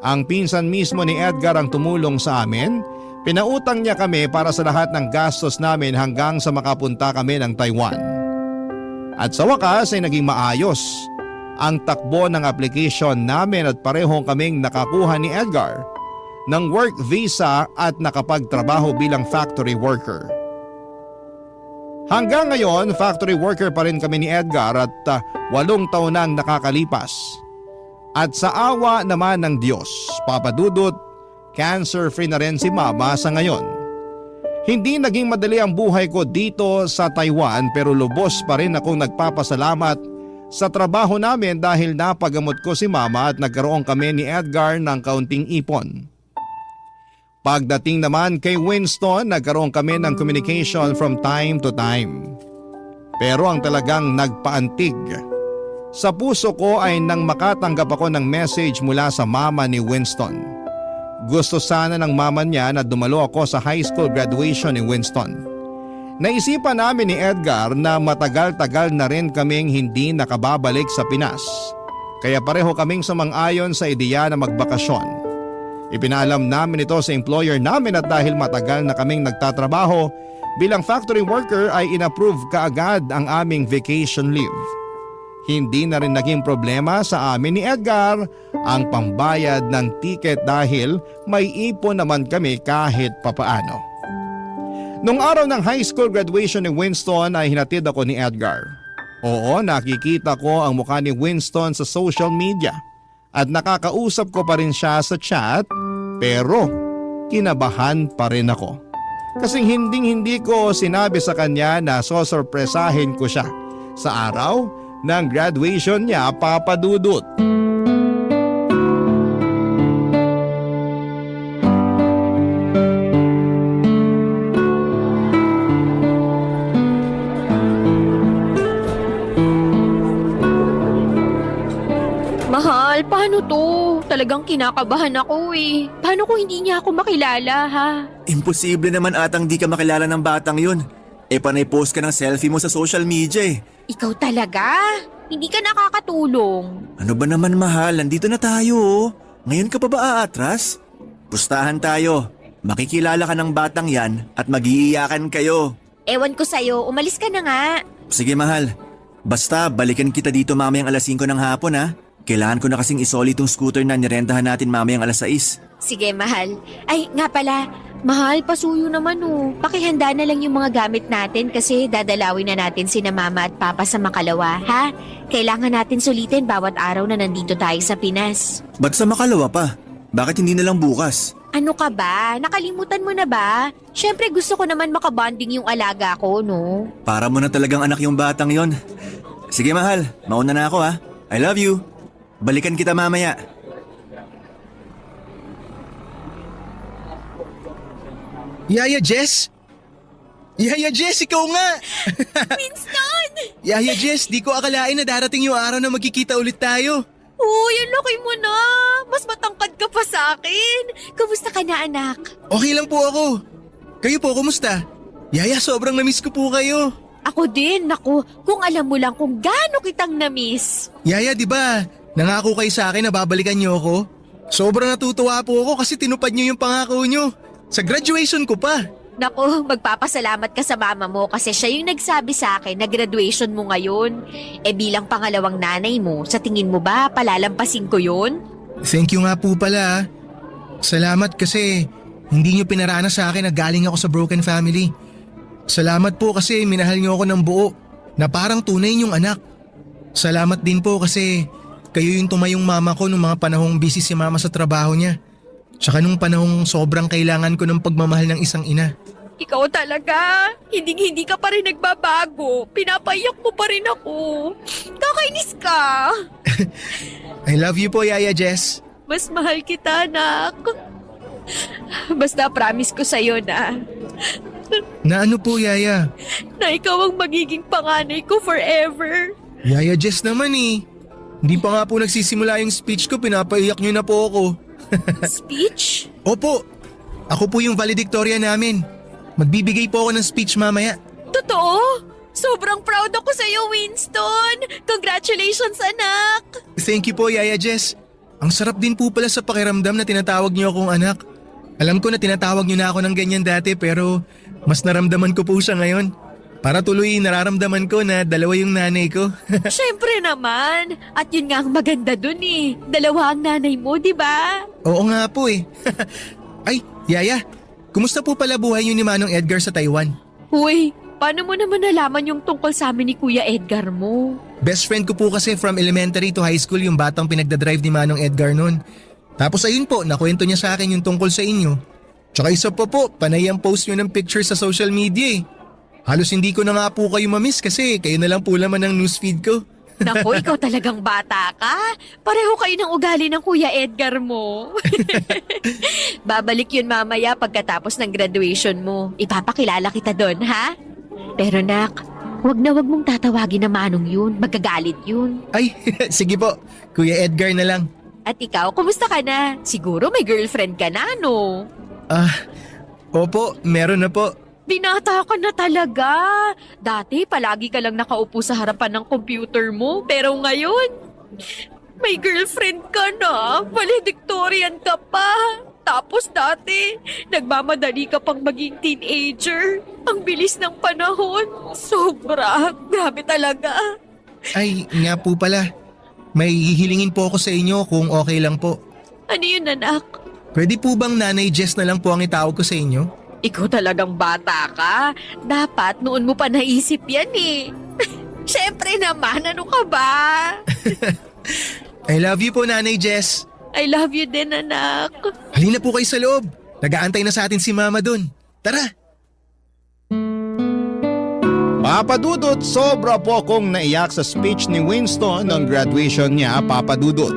Ang pinsan mismo ni Edgar ang tumulong sa amin. Pinautang niya kami para sa lahat ng gastos namin hanggang sa makapunta kami ng Taiwan. At sa wakas ay naging maayos ang takbo ng application namin at parehong kaming nakakuha ni Edgar ng work visa at nakapagtrabaho bilang factory worker. Hanggang ngayon, factory worker pa rin kami ni Edgar at 8 taon nang nakakalipas. At sa awa naman ng Diyos, Papa Dudut, cancer-free na rin si Mama sa ngayon. Hindi naging madali ang buhay ko dito sa Taiwan pero lubos pa rin akong nagpapasalamat sa trabaho namin dahil napagamot ko si Mama at nagkaroon kami ni Edgar ng kaunting ipon. Pagdating naman kay Winston, nagkaroon kami ng communication from time to time. Pero ang talagang nagpaantig sa puso ko ay nang makatanggap ako ng message mula sa mama ni Winston. Gusto sana ng mama niya na dumalo ako sa high school graduation ni Winston. Naisipan namin ni Edgar na matagal-tagal na rin kaming hindi nakababalik sa Pinas. Kaya pareho kaming sumang-ayon sa ideya na magbakasyon. Ipinaalam namin ito sa employer namin at dahil matagal na kaming nagtatrabaho bilang factory worker ay inapprove kaagad ang aming vacation leave. Hindi na rin naging problema sa amin ni Edgar ang pambayad ng ticket dahil may ipon naman kami kahit papaano. Nung araw ng high school graduation ni Winston ay hinatid ako ni Edgar. Oo, nakikita ko ang mukha ni Winston sa social media at nakakausap ko pa rin siya sa chat, pero kinabahan pa rin ako. Kasing hindi ko sinabi sa kanya na sosorpresahin ko siya sa araw ng graduation niya, Papa Dudut. Mahal, paano to? Talagang kinakabahan ako eh. Paano kung hindi niya ako makilala ha? Imposible naman atang di ka makilala ng batang yun. Panay post ka ng selfie mo sa social media eh. Ikaw talaga? Hindi ka nakakatulong. Ano ba naman mahal, nandito na tayo oh. Ngayon ka pa ba aatras? Pustahan tayo. Makikilala ka ng batang yan at mag-iiyakan kayo. Ewan ko sa'yo, umalis ka na nga. Sige mahal, basta balikan kita dito mamayang alas 5 ng hapon ha. Kailangan ko na kasing isoli tong scooter na nirentahan natin mamayang alas 6. Sige, mahal. Ay, nga pala. Mahal, pasuyo naman oh. Pakihanda na lang yung mga gamit natin kasi dadalawin na natin sina mama at papa sa Makalawa, ha? Kailangan natin sulitin bawat araw na nandito tayo sa Pinas. Ba't sa Makalawa pa? Bakit hindi na lang bukas? Ano ka ba? Nakalimutan mo na ba? Siyempre gusto ko naman makabonding yung alaga ko, no? Para mo na talagang anak yung batang yon. Sige mahal, mauna na ako ha. I love you. Balikan kita mamaya. Yaya Jess? Yaya Jess, ikaw nga! Winston! Yaya Jess, di ko akalain na darating yung araw na magkikita ulit tayo. Uy, ang laki mo na! Mas matangkad ka pa sa akin! Kamusta ka na, anak? Okay lang po ako. Kayo po, kumusta? Yaya, sobrang namiss ko po kayo. Ako din, naku. Kung alam mo lang kung gaano kitang namiss. Yaya, di ba? Nangako kayo sa akin na babalikan niyo ako. Sobrang natutuwa po ako kasi tinupad niyo yung pangako niyo. Sa graduation ko pa. Naku, magpapasalamat ka sa mama mo kasi siya yung nagsabi sa akin na graduation mo ngayon. Bilang pangalawang nanay mo, sa tingin mo ba palalampasin ko yun? Thank you nga po pala. Salamat kasi hindi niyo pinaranas sa akin na galing ako sa broken family. Salamat po kasi minahal niyo ako ng buo na parang tunay niyong anak. Salamat din po kasi kayo yung tumayong mama ko nung mga panahong busy si mama sa trabaho niya. Tsaka nung panahong sobrang kailangan ko ng pagmamahal ng isang ina. Ikaw talaga. Hindi ka pa rin nagbabago. Pinapaiyak mo pa rin ako. Kakainis ka. I love you po, Yaya Jess. Mas mahal kita, anak. Basta promise ko sa'yo na Na ano po, Yaya? na ikaw ang magiging panganay ko forever. Yaya Jess naman eh. Hindi pa nga po nagsisimula yung speech ko, pinapaiyak niyo na po ako. Speech? Opo, ako po yung valedictorian namin. Magbibigay po ako ng speech mamaya. Totoo? Sobrang proud ako sa'yo, Winston. Congratulations, anak. Thank you po, Yaya Jess. Ang sarap din po pala sa pakiramdam na tinatawag niyo akong anak. Alam ko na tinatawag niyo na ako ng ganyan dati pero mas naramdaman ko po siya ngayon. Para tuloy nararamdaman ko na dalawa yung nanay ko. Siyempre naman. At yun nga ang maganda dun eh. Dalawa ang nanay mo, di ba? Oo nga po eh. Ay, Yaya, kumusta po pala buhay niyo ni Manong Edgar sa Taiwan? Uy, paano mo naman nalaman yung tungkol sa amin ni Kuya Edgar mo? Best friend ko po kasi from elementary to high school yung batang pinagdadrive ni Manong Edgar noon. Tapos ayun po, nakwento niya sa akin yung tungkol sa inyo. Tsaka isa pa po, panay ang post niyo ng picture sa social media eh. Halos hindi ko na nga po kayo mamiss kasi kayo na lang po laman ng newsfeed ko. Naku, ikaw talagang bata ka. Pareho kayo ng ugali ng Kuya Edgar mo. Babalik yun mamaya pagkatapos ng graduation mo. Ipapakilala kita doon, ha? Pero nak, wag mong tatawagin na Manong yun. Magagalit yun. Ay, sige po, Kuya Edgar na lang. At ikaw, kumusta ka na? Siguro may girlfriend ka na, no? Opo, meron na po. Binata ka na talaga. Dati, palagi ka lang nakaupo sa harapan ng computer mo. Pero ngayon, may girlfriend ka na. Valedictorian ka pa. Tapos dati, nagmamadali ka pang maging teenager. Ang bilis ng panahon. Sobra. Grabe talaga. Ay, nga po pala. May hihilingin po ako sa inyo kung okay lang po. Ano yun, anak? Pwede po bang Nanay Jess na lang po ang itawag ko sa inyo? Ikaw talagang bata ka. Dapat noon mo pa naisip yan eh. Siyempre naman, ano ka ba? I love you po, Nanay Jess. I love you din, anak. Halina po kayo sa loob. Nag-aantay na sa atin si Mama dun. Tara! Papa Dudut, sobra po akong naiyak sa speech ni Winston ng graduation niya, Papa Dudut.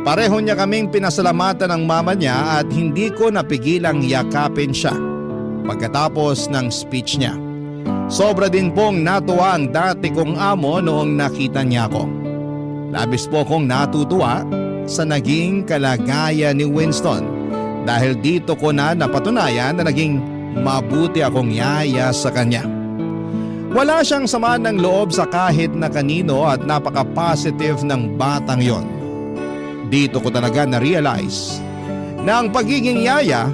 Pareho niya kaming pinasalamatan ng mama niya at hindi ko napigilang yakapin siya pagkatapos ng speech niya. Sobra din pong natuwa ang dati kong amo noong nakita niya ako. Labis po akong natutuwa sa naging kalagayan ni Winston dahil dito ko na napatunayan na naging mabuti akong yaya sa kanya. Wala siyang sama ng loob sa kahit na kanino at napaka-positive ng batang yon. Dito ko talaga na-realize na ang pagiging yaya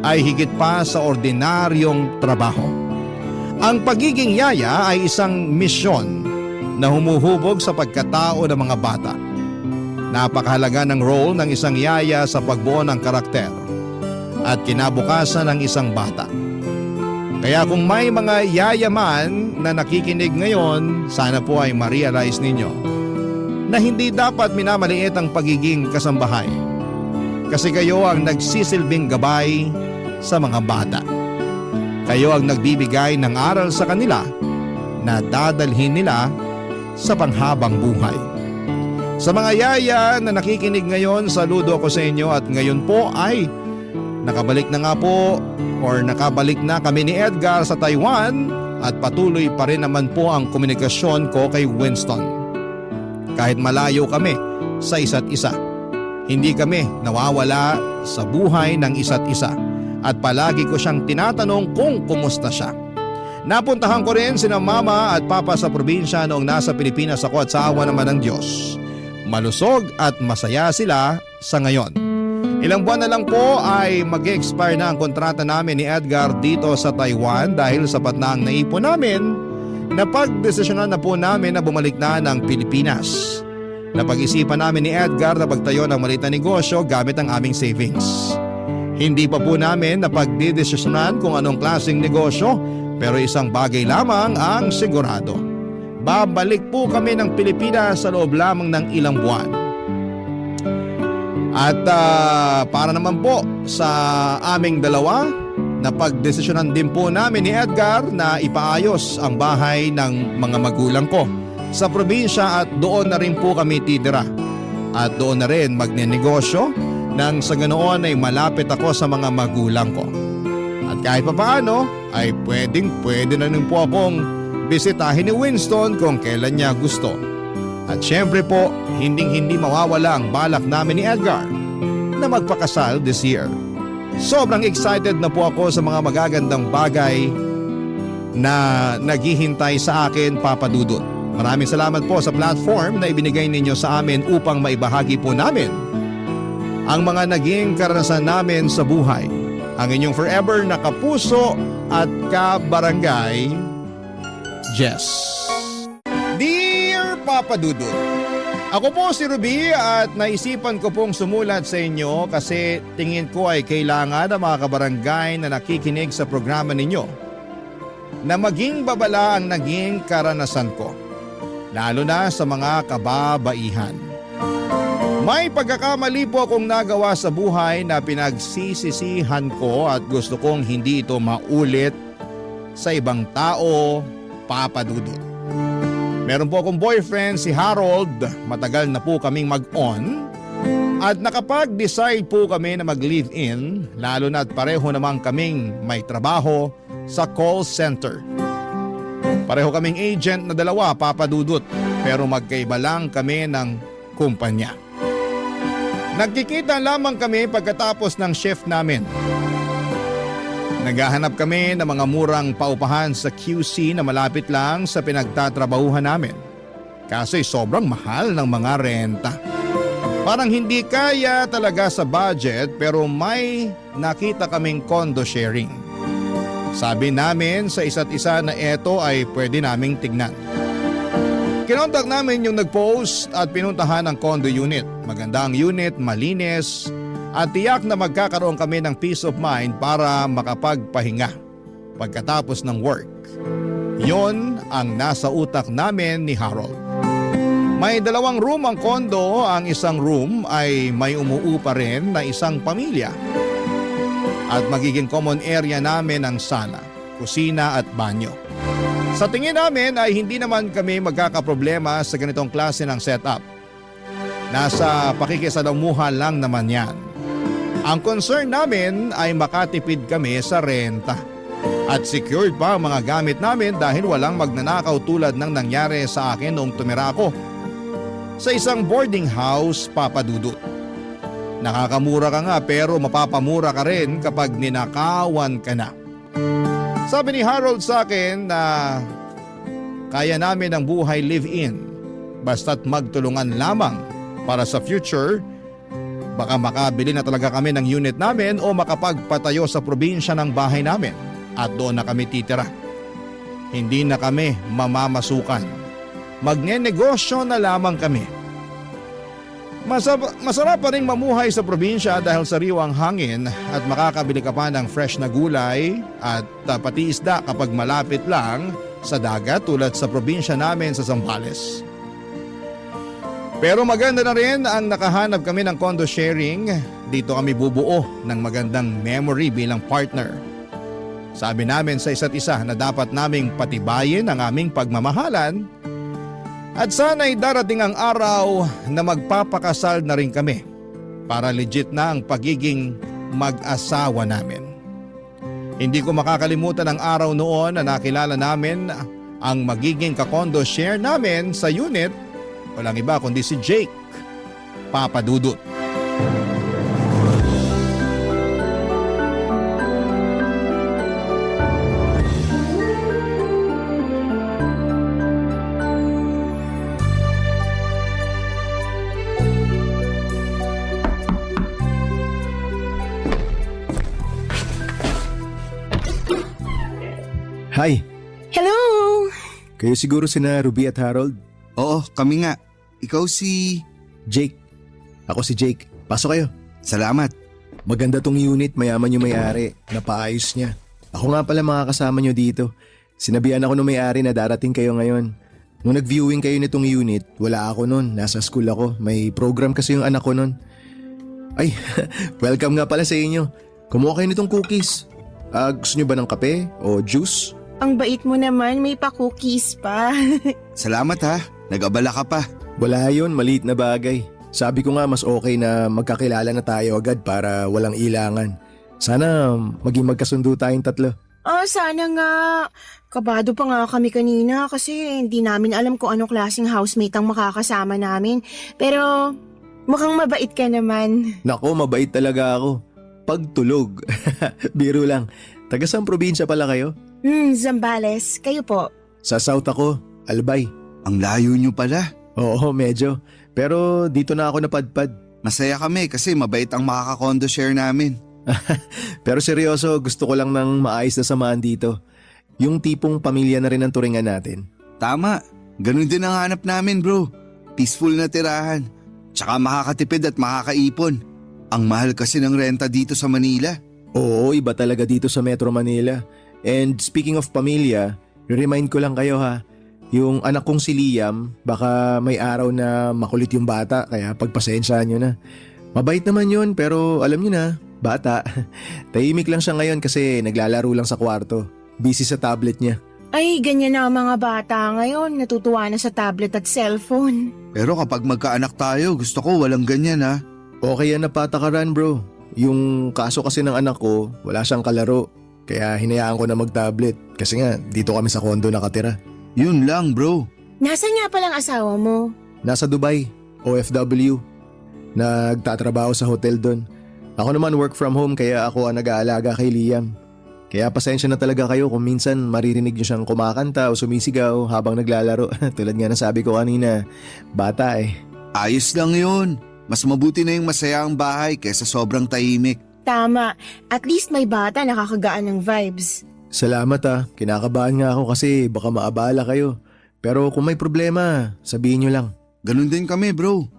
ay higit pa sa ordinaryong trabaho. Ang pagiging yaya ay isang misyon na humuhubog sa pagkatao ng mga bata. Napakahalaga ng role ng isang yaya sa pagbuo ng karakter at kinabukasan ng isang bata. Kaya kung may mga yaya man na nakikinig ngayon, sana po ay ma-realize ninyo na hindi dapat minamaliit ang pagiging kasambahay. Kasi kayo ang nagsisilbing gabay sa mga bata. Kayo ang nagbibigay ng aral sa kanila na dadalhin nila sa panghabang buhay. Sa mga yaya na nakikinig ngayon, saludo ako sa inyo at ngayon po ay nakabalik na nga po or nakabalik na kami ni Edgar sa Taiwan at patuloy pa rin naman po ang komunikasyon ko kay Winston. Kahit malayo kami sa isa't isa, hindi kami nawawala sa buhay ng isa't isa at palagi ko siyang tinatanong kung kumusta siya. Napuntahan ko rin sina mama at papa sa probinsya noong nasa Pilipinas ako at sa awa naman ng Diyos. Malusog at masaya sila sa ngayon. Ilang buwan na lang po ay mag-expire na ang kontrata namin ni Edgar dito sa Taiwan dahil sapat na ang naipon namin. Napagdesisyonan na po namin na bumalik na ng Pilipinas. Napag-isipan namin ni Edgar na pagtayo ng maliit na negosyo gamit ang aming savings. Hindi pa po namin napagdedesisyonan kung anong klaseng negosyo pero isang bagay lamang ang sigurado. Babalik po kami ng Pilipinas sa loob lamang ng ilang buwan. At para naman po sa aming dalawa, napagdesisyonan din po namin ni Edgar na ipaayos ang bahay ng mga magulang ko sa probinsya at doon na rin po kami titira. At doon na rin magnenegosyo nang sa ganoon ay malapit ako sa mga magulang ko. At kahit papaano ay pwede na rin po akong bisitahin ni Winston kung kailan niya gusto. At syempre po, hindi mawawala ang balak namin ni Edgar na magpakasal this year. Sobrang excited na po ako sa mga magagandang bagay na naghihintay sa akin, Papa Dudut. Maraming salamat po sa platform na ibinigay ninyo sa amin upang maibahagi po namin ang mga naging karanasan namin sa buhay. Ang inyong forever na kapuso at kabarangay, Jess. Dear Papa Dudut, ako po si Ruby at naisipan ko pong sumulat sa inyo kasi tingin ko ay kailangan ng mga kabarangay na nakikinig sa programa ninyo na maging babala ang naging karanasan ko, lalo na sa mga kababaihan. May pagkakamali po akong nagawa sa buhay na pinagsisisihan ko at gusto kong hindi ito maulit sa ibang tao, Papa Dudut. Meron po akong boyfriend si Harold, matagal na po kaming mag-on at nakapag-decide po kami na mag-live-in lalo na at pareho namang kaming may trabaho sa call center. Pareho kaming agent na dalawa, Papa Dudut, pero magkaiba lang kami ng kumpanya. Nagkikita lamang kami pagkatapos ng shift namin. Naghahanap kami ng mga murang paupahan sa QC na malapit lang sa pinagtatrabahuhan namin. Kasi sobrang mahal ng mga renta. Parang hindi kaya talaga sa budget pero may nakita kaming condo sharing. Sabi namin sa isa't isa na eto ay pwede naming tignan. Kinontak namin yung nag-post at pinuntahan ang condo unit. Maganda ang unit, malinis at tiyak na magkakaroon kami ng peace of mind para makapagpahinga pagkatapos ng work. Yon ang nasa utak namin ni Harold. May 2 room ang kondo, ang isang room ay may umuupa rin na isang pamilya. At magiging common area namin ang sala, kusina at banyo. Sa tingin namin ay hindi naman kami magkakaproblema sa ganitong klase ng setup. Nasa pakikisalamuha lang naman yan. Ang concern namin ay makatipid kami sa renta. At secured pa ang mga gamit namin dahil walang magnanakaw tulad ng nangyari sa akin noong tumira ako sa isang boarding house, Papa Dudut. Nakakamura ka nga pero mapapamura ka rin kapag ninakawan ka na. Sabi ni Harold sa akin na kaya namin ang buhay live-in basta't magtulungan lamang para sa future. Baka makabili na talaga kami ng unit namin o makapagpatayo sa probinsya ng bahay namin at doon na kami titira. Hindi na kami mamamasukan. Magnenegosyo na lamang kami. Masarap pa rin mamuhay sa probinsya dahil sariwang hangin at makakabili ka pa ng fresh na gulay at pati isda kapag malapit lang sa dagat tulad sa probinsya namin sa Zambales. Pero maganda na rin ang nakahanap kami ng condo sharing. Dito kami bubuo ng magandang memory bilang partner. Sabi namin sa isa't isa na dapat naming patibayin ang aming pagmamahalan at sana'y darating ang araw na magpapakasal na rin kami para legit na ang pagiging mag-asawa namin. Hindi ko makakalimutan ang araw noon na nakilala namin ang magiging kakondo share namin sa unit. Walang iba kundi si Jake, Papa Dudut. Hi, Hello! kayo siguro sina Ruby at Harold? Oo, kami nga. Ikaw si... Jake. Ako si Jake. Pasok kayo. Salamat. Maganda tong unit, mayaman yung may-ari. Napaayos niya. Ako nga pala mga kasama nyo dito. Sinabihan ako ng may-ari na darating kayo ngayon. Nung nag-viewing kayo nitong unit, wala ako nun. Nasa school ako. May program kasi yung anak ko nun. Ay, welcome nga pala sa inyo. Kumuha kayo nitong cookies. Gusto nyo ba ng kape o juice? Ang bait mo naman, may pa-cookies pa. Salamat ha. Nag-abala ka pa. Wala yun, maliit na bagay. Sabi ko nga mas okay na magkakilala na tayo agad para walang ilangan. Sana maging magkasundo tayong 3. Sana nga. Kabado pa nga kami kanina kasi hindi namin alam kung anong klaseng housemate ang makakasama namin. Pero mukhang mabait ka naman. Nako, mabait talaga ako. Pagtulog. Biro lang. Taga saang probinsya pala kayo? Zambales. Kayo po? Sa South ako, Albay. Ang layo nyo pala. Oo, medyo. Pero dito na ako napadpad. Masaya kami kasi mabait ang makaka-condo share namin. Pero seryoso, gusto ko lang ng maayos na samahan dito. Yung tipong pamilya na rin ang turingan natin. Tama. Ganun din ang hanap namin bro. Peaceful na tirahan. Tsaka makakatipid at makakaipon. Ang mahal kasi ng renta dito sa Manila. Oo, iba talaga dito sa Metro Manila. And speaking of pamilya, remind ko lang kayo ha. Yung anak kong si Liam, baka may araw na makulit yung bata kaya pagpasensyahan nyo na. Mabait naman yun pero alam nyo na, bata. Tahimik lang siya ngayon kasi naglalaro lang sa kwarto. Busy sa tablet niya. Ay, ganyan na ang mga bata ngayon. Natutuwa na sa tablet at cellphone. Pero kapag magkaanak tayo, gusto ko walang ganyan ha. Okay yan na patakaran bro. Yung kaso kasi ng anak ko, wala siyang kalaro. Kaya hinayaan ko na mag-tablet kasi nga dito kami sa condo nakatira. Yun lang bro. Nasaan nga palang asawa mo? Nasa Dubai, OFW. Nagtatrabaho sa hotel doon. Ako naman work from home kaya ako ang nag-aalaga kay Liam. Kaya pasensya na talaga kayo kung minsan maririnig niyo siyang kumakanta o sumisigaw habang naglalaro. Tulad nga ng sabi ko kanina, bata eh. Ayos lang yun. Mas mabuti na yung masaya ang bahay kaysa sobrang tahimik. Tama, at least may bata nakakagaan ng vibes. Salamat kinakabahan nga ako kasi baka maabala kayo. Pero kung may problema, sabihin nyo lang. Ganun din kami bro.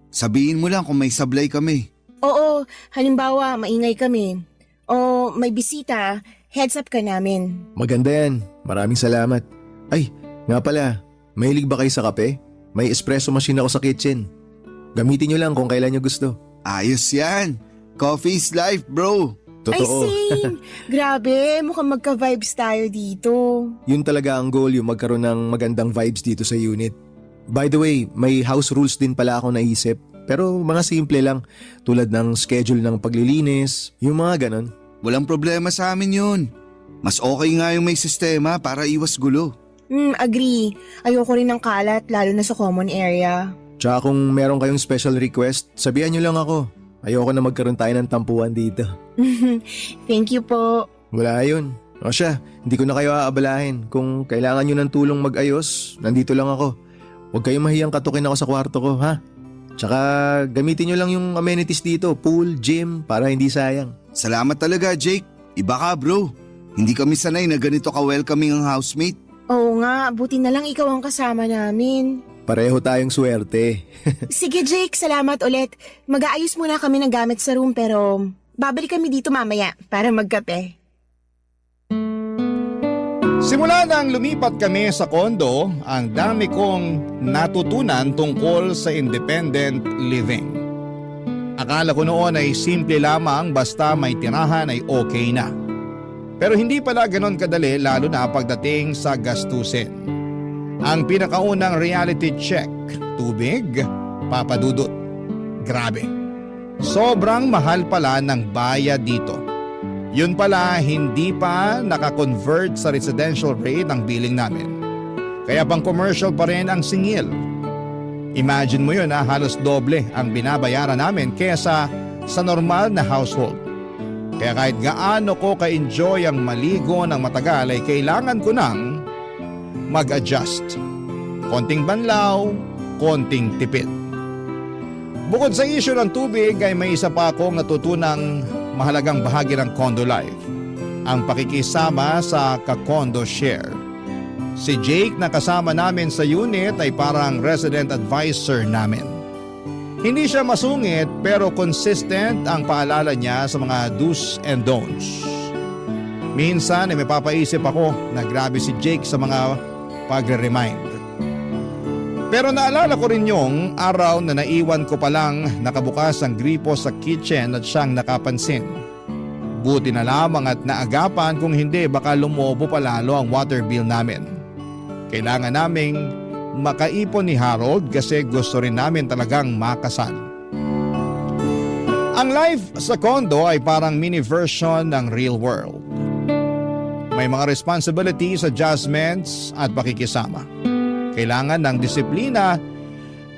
Sabihin mo lang kung may sablay kami. Oo, halimbawa maingay kami. O may bisita, heads up ka namin. Maganda yan, maraming salamat. Ay, nga pala, mahilig ba kayo sa kape? May espresso machine ako sa kitchen. Gamitin nyo lang kung kailan nyo gusto. Ayos yan. Coffee's life bro. Totoo. Ay, same. Grabe, mukhang magka-vibes tayo dito. Yun talaga ang goal, yung magkaroon ng magandang vibes dito sa unit. By the way, may house rules din pala ako naisip. Pero mga simple lang, tulad ng schedule ng paglilinis, yung mga ganon. Walang problema sa amin yun. Mas okay nga yung may sistema para iwas gulo. Agree. Ayoko rin ng kalat, lalo na sa common area. Tsaka kung meron kayong special request, sabihan nyo lang ako. Ayoko na magkaroon tayo ng tampuan dito. Thank you po. Wala yun. O siya, hindi ko na kayo aabalahin. Kung kailangan nyo ng tulong mag-ayos, nandito lang ako. Huwag kayong mahiyang katukin ako sa kwarto ko, ha? Tsaka gamitin nyo lang yung amenities dito, pool, gym, para hindi sayang. Salamat talaga Jake. Iba ka bro. Hindi kami sanay na ganito ka-welcoming ang housemate. Oo nga, buti na lang ikaw ang kasama namin. Pareho tayong swerte. Sige Jake, salamat ulit. Mag-aayos muna kami ng gamit sa room pero babalik kami dito mamaya para magkape. Simula nang lumipat kami sa kondo, ang dami kong natutunan tungkol sa independent living. Akala ko noon ay simple lamang basta may tirahan ay okay na. Pero hindi pala ganon kadali lalo na pagdating sa gastusin. Ang pinakaunang reality check, tubig, papadudot. Grabe. Sobrang mahal pala ng bayad dito. Yun pala hindi pa nakakonvert sa residential rate ang billing namin. Kaya pang commercial pa rin ang singil. Imagine mo yun halos doble ang binabayaran namin kesa sa normal na household. Kaya kahit gaano ko ka-enjoy ang maligo ng matagal ay kailangan ko nang mag-adjust. Konting banlaw, konting tipid. Bukod sa issue ng tubig ay may isa pa akong natutunang mahalagang bahagi ng condo life. Ang pakikisama sa ka-condo share. Si Jake na kasama namin sa unit ay parang resident advisor namin. Hindi siya masungit pero consistent ang paalala niya sa mga do's and don'ts. Minsan ay may papaisip ako na grabe si Jake sa mga pagre-remind. Pero naalala ko rin yung araw na naiwan ko palang nakabukas ang gripo sa kitchen at siyang nakapansin. Buti na lamang at naagapan kung hindi baka lumobo pa lalo ang water bill namin. Kailangan naming makaipon ni Harold kasi gusto rin namin talagang makasal. Ang life sa condo ay parang mini version ng real world. May mga responsibilities, adjustments at pakikisama. Kailangan ng disiplina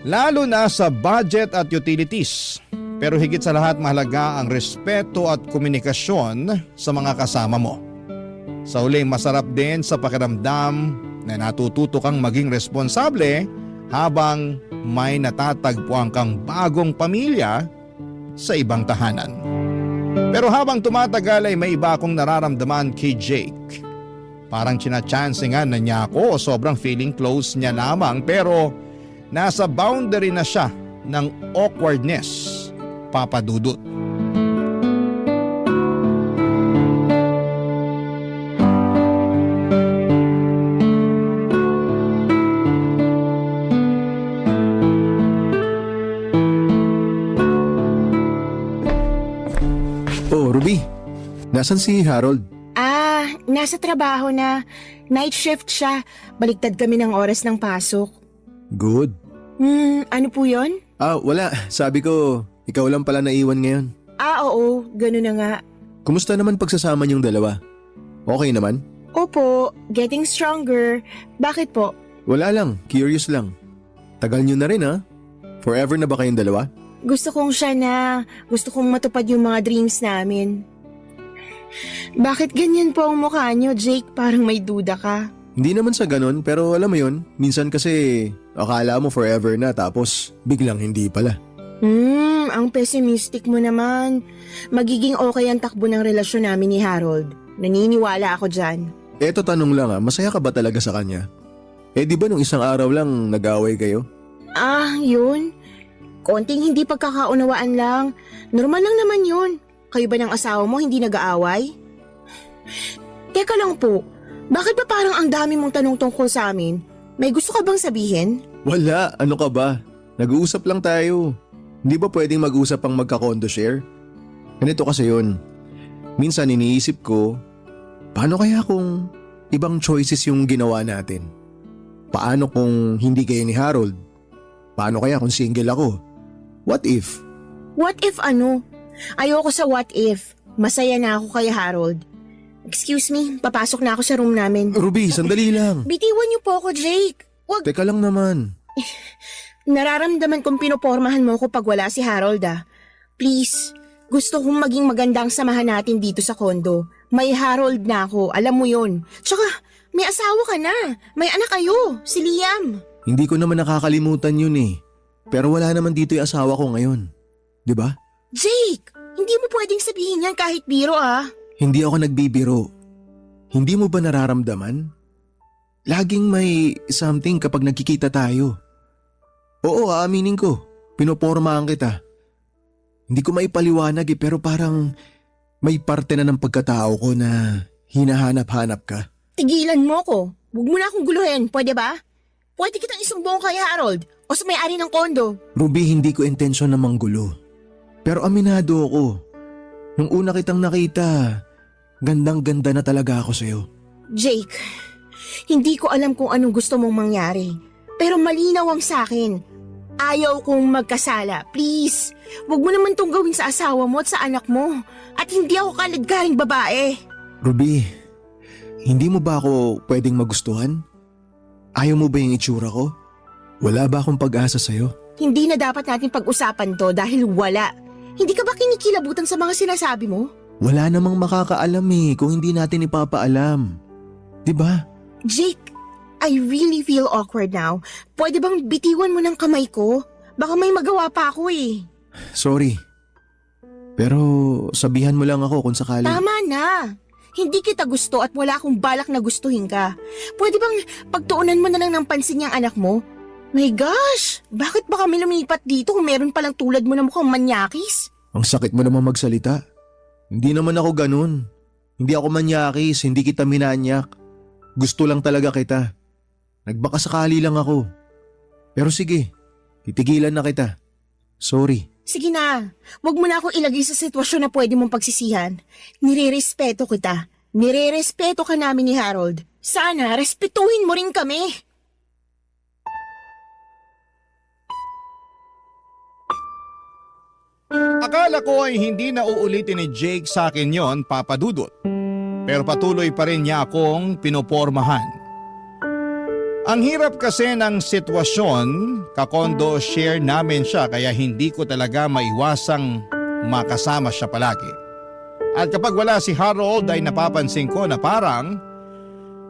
lalo na sa budget at utilities. Pero higit sa lahat mahalaga ang respeto at komunikasyon sa mga kasama mo. Sa huling masarap din sa pakiramdam na natututo kang maging responsable habang may natatagpuan kang bagong pamilya sa ibang tahanan. Pero habang tumatagal ay may iba akong nararamdaman kay Jake. Parang chinachansingan na niya ako o sobrang feeling close niya lamang pero nasa boundary na siya ng awkwardness, papadudot. Oh, Ruby, nasan si Harold? Nasa trabaho na. Night shift siya. Baliktad kami ng oras ng pasok. Good. Ano po yon? Wala. Sabi ko, ikaw lang pala naiwan ngayon. Oo, gano'n na nga. Kumusta naman pagsasama niyong dalawa? Okay naman? Opo, getting stronger. Bakit po? Wala lang, curious lang. Tagal niyo na rin ha? Forever na ba kayong dalawa? Gusto kong siya na. Gusto kong matupad yung mga dreams namin. Bakit ganyan po ang mukha niyo, Jake? Parang may duda ka. Hindi naman sa ganun, pero alam mo yun, minsan kasi akala mo forever na tapos biglang hindi pala. Ang pessimistic mo naman. Magiging okay ang takbo ng relasyon namin ni Harold. Naniniwala ako dyan. Eto tanong lang masaya ka ba talaga sa kanya? Di ba nung isang araw lang nag-away kayo? Yun. Konting hindi pagkakaunawaan lang. Normal lang naman yun. Kayo ba ng asawa mo hindi nag-aaway? Teka lang po, bakit ba parang ang dami mong tanong tungkol sa amin? May gusto ka bang sabihin? Wala, ano ka ba? Nag-uusap lang tayo. Hindi ba pwedeng mag-usap ang magka-condo share? Ganito kasi yun. Minsan iniisip ko, paano kaya kung ibang choices yung ginawa natin? Paano kung hindi kayo ni Harold? Paano kaya kung single ako? What if? What if ano? Ayoko sa what if. Masaya na ako kay Harold. Excuse me, papasok na ako sa room namin. Ruby, sandali lang. Bitiwan niyo po ako, Jake. Wag. Teka lang naman. Nararamdaman kong pinopormahan mo ko pag wala si Harold Please, gusto kong maging magandang samahan natin dito sa kondo. May Harold na ako, alam mo yun. Tsaka, may asawa ka na. May anak kayo, si Liam. Hindi ko naman nakakalimutan yun Pero wala naman dito yung asawa ko ngayon. 'Di ba? Jake, hindi mo pwedeng sabihin yan kahit biro Hindi ako nagbibiro. Hindi mo ba nararamdaman? Laging may something kapag nagkikita tayo. Oo, aaminin ko. Pinopormahan kita. Hindi ko maipaliwanag pero parang may parte na ng pagkatao ko na hinahanap-hanap ka. Tigilan mo ko. Huwag mo na akong guluhin, pwede ba? Pwede kitang isumbong kay Harold o sa may-ari ng kondo. Ruby, hindi ko intensyon na manggulo. Pero aminado ako. Nung una kitang nakita, gandang-ganda na talaga ako sa'yo. Jake, hindi ko alam kung anong gusto mong mangyari. Pero malinaw ang sa'kin. Ayaw kong magkasala. Please, wag mo naman tong gawin sa asawa mo at sa anak mo. At hindi ako kaladkaring babae. Ruby, hindi mo ba ako pwedeng magustuhan? Ayaw mo ba yung itsura ko? Wala ba akong pag-asa sa'yo? Hindi na dapat natin pag-usapan to dahil wala. Hindi ka ba kinikilabutan sa mga sinasabi mo? Wala namang makakaalam kung hindi natin ipapaalam. 'Di ba? Jake, I really feel awkward now. Pwede bang bitiwan mo ng kamay ko? Baka may magawa pa ako Sorry. Pero sabihan mo lang ako kung sakali. Tama na. Hindi kita gusto at wala akong balak na gustuhin ka. Pwede bang pagtuunan mo na lang ng pansin yung anak mo? My gosh! Bakit ba kami lumipat dito kung meron palang tulad mo na mukhang manyakis? Ang sakit mo naman magsalita. Hindi naman ako ganun. Hindi ako manyakis, hindi kita minanyak. Gusto lang talaga kita. Nagbakasakali lang ako. Pero sige, titigilan na kita. Sorry. Sige na, wag mo na ako ilagay sa sitwasyon na pwede mong pagsisihan. Nirerespeto kita. Nirerespeto ka namin ni Harold. Sana, respetuhin mo rin kami. Akala ko ay hindi na uulitin ni Jake sa akin yon, Papa Dudut. Pero patuloy pa rin niya akong pinopormahan. Ang hirap kasi ng sitwasyon, kakondo share namin siya kaya hindi ko talaga maiwasang makasama siya palagi. At kapag wala si Harold ay napapansin ko na parang